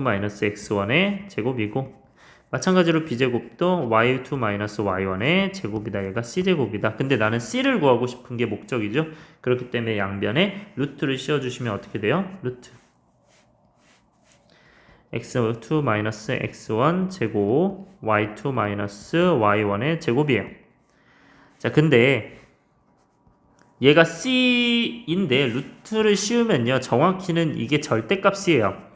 A: 마이너스 x1의 제곱이고, 마찬가지로 b제곱도 y2 마이너스 y1의 제곱이다. 얘가 c제곱이다. 근데 나는 c를 구하고 싶은 게 목적이죠. 그렇기 때문에 양변에 루트를 씌워주시면 어떻게 돼요? 루트 x2 마이너스 x1 제곱 y2 마이너스 y1의 제곱이에요. 자, 근데 얘가 c인데 루트를 씌우면요, 정확히는 이게 절대값이에요.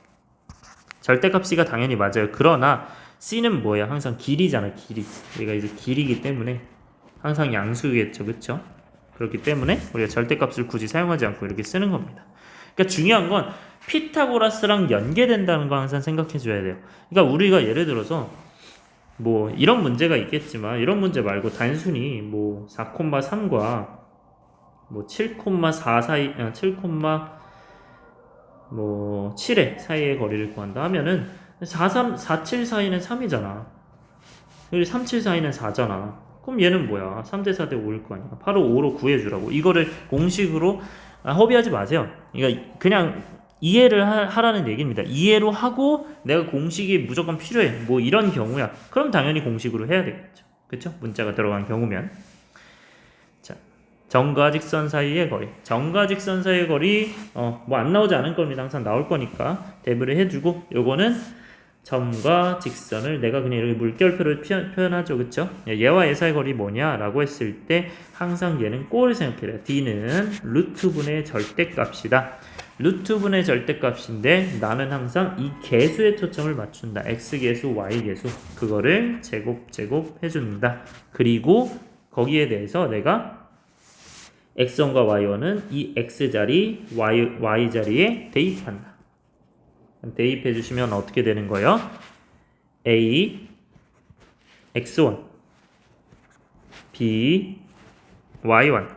A: 절대값이가 당연히 맞아요. 그러나 c는 뭐예요? 항상 길이잖아. 길이. 얘가 이제 길이기 때문에 항상 양수겠죠. 그쵸? 그렇기 때문에 우리가 절대값을 굳이 사용하지 않고 이렇게 쓰는 겁니다. 그러니까 중요한 건 피타고라스랑 연계된다는 거 항상 생각해 줘야 돼요. 그러니까 우리가 예를 들어서 뭐 이런 문제가 있겠지만 이런 문제 말고 단순히 뭐 4,3과 뭐 7,4 사이 7,7의 사이의 거리를 구한다 하면은 4,7 사이는 3이잖아. 그리고 3,7 사이는 4잖아. 그럼 얘는 뭐야? 3대 4대 5일 거 아니야. 바로 5로 구해주라고. 이거를 공식으로 허비하지 마세요. 그러니까 그냥 이해를 하라는 얘기입니다. 이해로 하고 내가 공식이 무조건 필요해. 뭐 이런 경우야. 그럼 당연히 공식으로 해야 되겠죠. 그쵸? 문자가 들어간 경우면. 자, 점과 직선 사이의 거리. 점과 직선 사이의 거리, 뭐 안 나오지 않을 겁니다. 항상 나올 거니까 대비를 해주고, 요거는 점과 직선을 내가 그냥 이렇게 물결표를 표현하죠. 그쵸? 얘와 얘 사이 거리 뭐냐라고 했을 때 항상 얘는 꼴을 생각해요. D는 루트분의 절대값이다. 루트분의 절대값인데 나는 항상 이 개수에 초점을 맞춘다. X개수, Y개수. 그거를 제곱 해준다. 그리고 거기에 대해서 내가 X1과 Y1은 이 X자리, Y자리에 대입한다. 대입해 주시면 어떻게 되는 거예요? A, X1, B, Y1.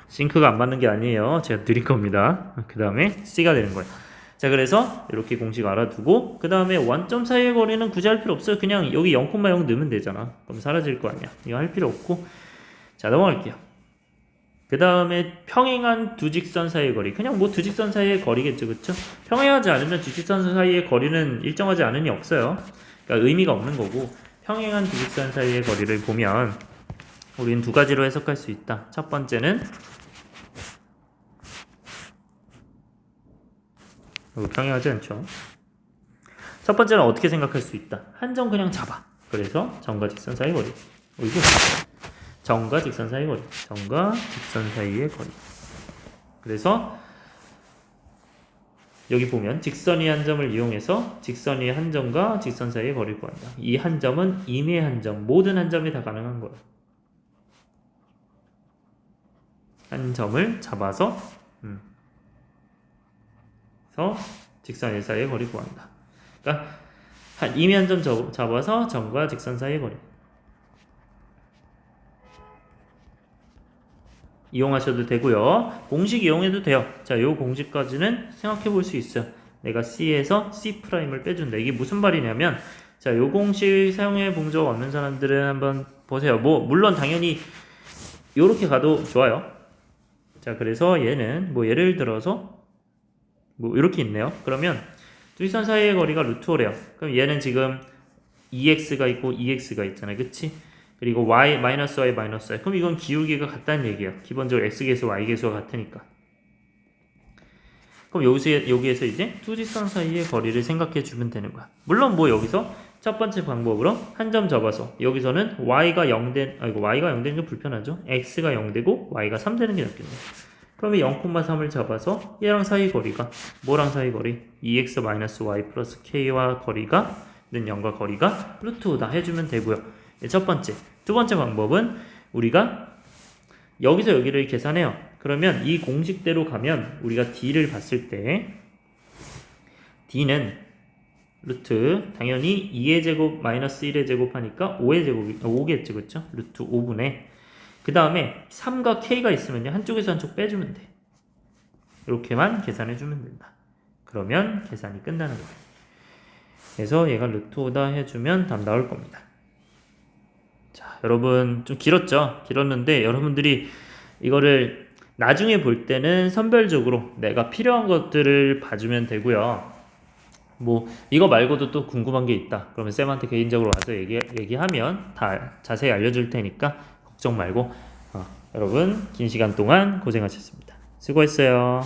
A: 싱크가 안 맞는 게 아니에요. 제가 드릴 겁니다. 그 다음에 C가 되는 거예요. 자, 그래서 이렇게 공식 알아두고 그 다음에 원점 사이의 거리는 굳이 할 필요 없어요. 그냥 여기 0,0 넣으면 되잖아. 그럼 사라질 거 아니야. 이거 할 필요 없고. 자, 넘어갈게요. 그 다음에 평행한 두 직선 사이의 거리. 그냥 뭐 두 직선 사이의 거리겠죠. 그쵸? 평행하지 않으면 두 직선 사이의 거리는 일정하지 않으니 없어요. 그러니까 의미가 없는 거고, 평행한 두 직선 사이의 거리를 보면 우리는 두 가지로 해석할 수 있다. 첫 번째는 이거 평행하지 않죠? 첫 번째는 어떻게 생각할 수 있다. 한 점 그냥 잡아. 그래서 점과 직선 사이 거리. 이거 점과 직선 사이 거리. 점과 직선 사이의 거리. 그래서 여기 보면 직선 위 한 점을 이용해서 직선 위 한 점과 직선 사이의 거리를 구한다. 이 한 점은 임의 한 점, 모든 한 점이 다 가능한 거야. 한 점을 잡아서 직선 일 사이의 거리 구한다. 그러니까 임의 한 점 잡아서 점과 직선 사이의 거리. 이용하셔도 되고요. 공식 이용해도 돼요. 자, 요 공식까지는 생각해 볼 수 있어요. 내가 C에서 C'을 빼준다. 이게 무슨 말이냐면, 자, 요 공식 사용해 본 적 없는 사람들은 한번 보세요. 물론 당연히 요렇게 가도 좋아요. 자, 그래서 얘는 예를 들어서 이렇게 있네요. 그러면 직선 사이의 거리가 루트 5래요. 그럼 얘는 지금 2x가 있고 2x가 있잖아요. 그치? 그리고 y, 마이너스 y, 마이너스 y. 그럼 이건 기울기가 같다는 얘기예요. 기본적으로 x계수, y계수가 같으니까. 그럼 여기에서 이제 두 직선 사이의 거리를 생각해 주면 되는 거야. 물론 여기서 첫 번째 방법으로 한 점 잡아서 여기서는 y가 0되는 게 불편하죠. x가 0되고 y가 3 되는 게 낫겠네요. 그러면 0,3을 잡아서 얘랑 사이 거리가 뭐랑 사이 거리? 2x-y 플러스 k와 거리가 는 0과 거리가 루트 5다 해주면 되고요. 첫 번째. 두 번째 방법은 우리가 여기서 여기를 계산해요. 그러면 이 공식대로 가면 우리가 d를 봤을 때 d는 루트 당연히 2의 제곱 마이너스 1의 제곱 하니까 5의 제곱이 5겠죠. 그렇죠? 루트 5분의 그 다음에 3과 k가 있으면요. 한쪽에서 한쪽 빼주면 돼. 이렇게만 계산해주면 된다. 그러면 계산이 끝나는 거예요. 그래서 얘가 루트 5다 해주면 답 나올 겁니다. 자, 여러분 좀 길었는데 여러분들이 이거를 나중에 볼 때는 선별적으로 내가 필요한 것들을 봐주면 되고요. 이거 말고도 또 궁금한 게 있다. 그러면 쌤한테 개인적으로 와서 얘기하면 다 자세히 알려줄 테니까 걱정 말고 여러분 긴 시간 동안 고생하셨습니다. 수고했어요.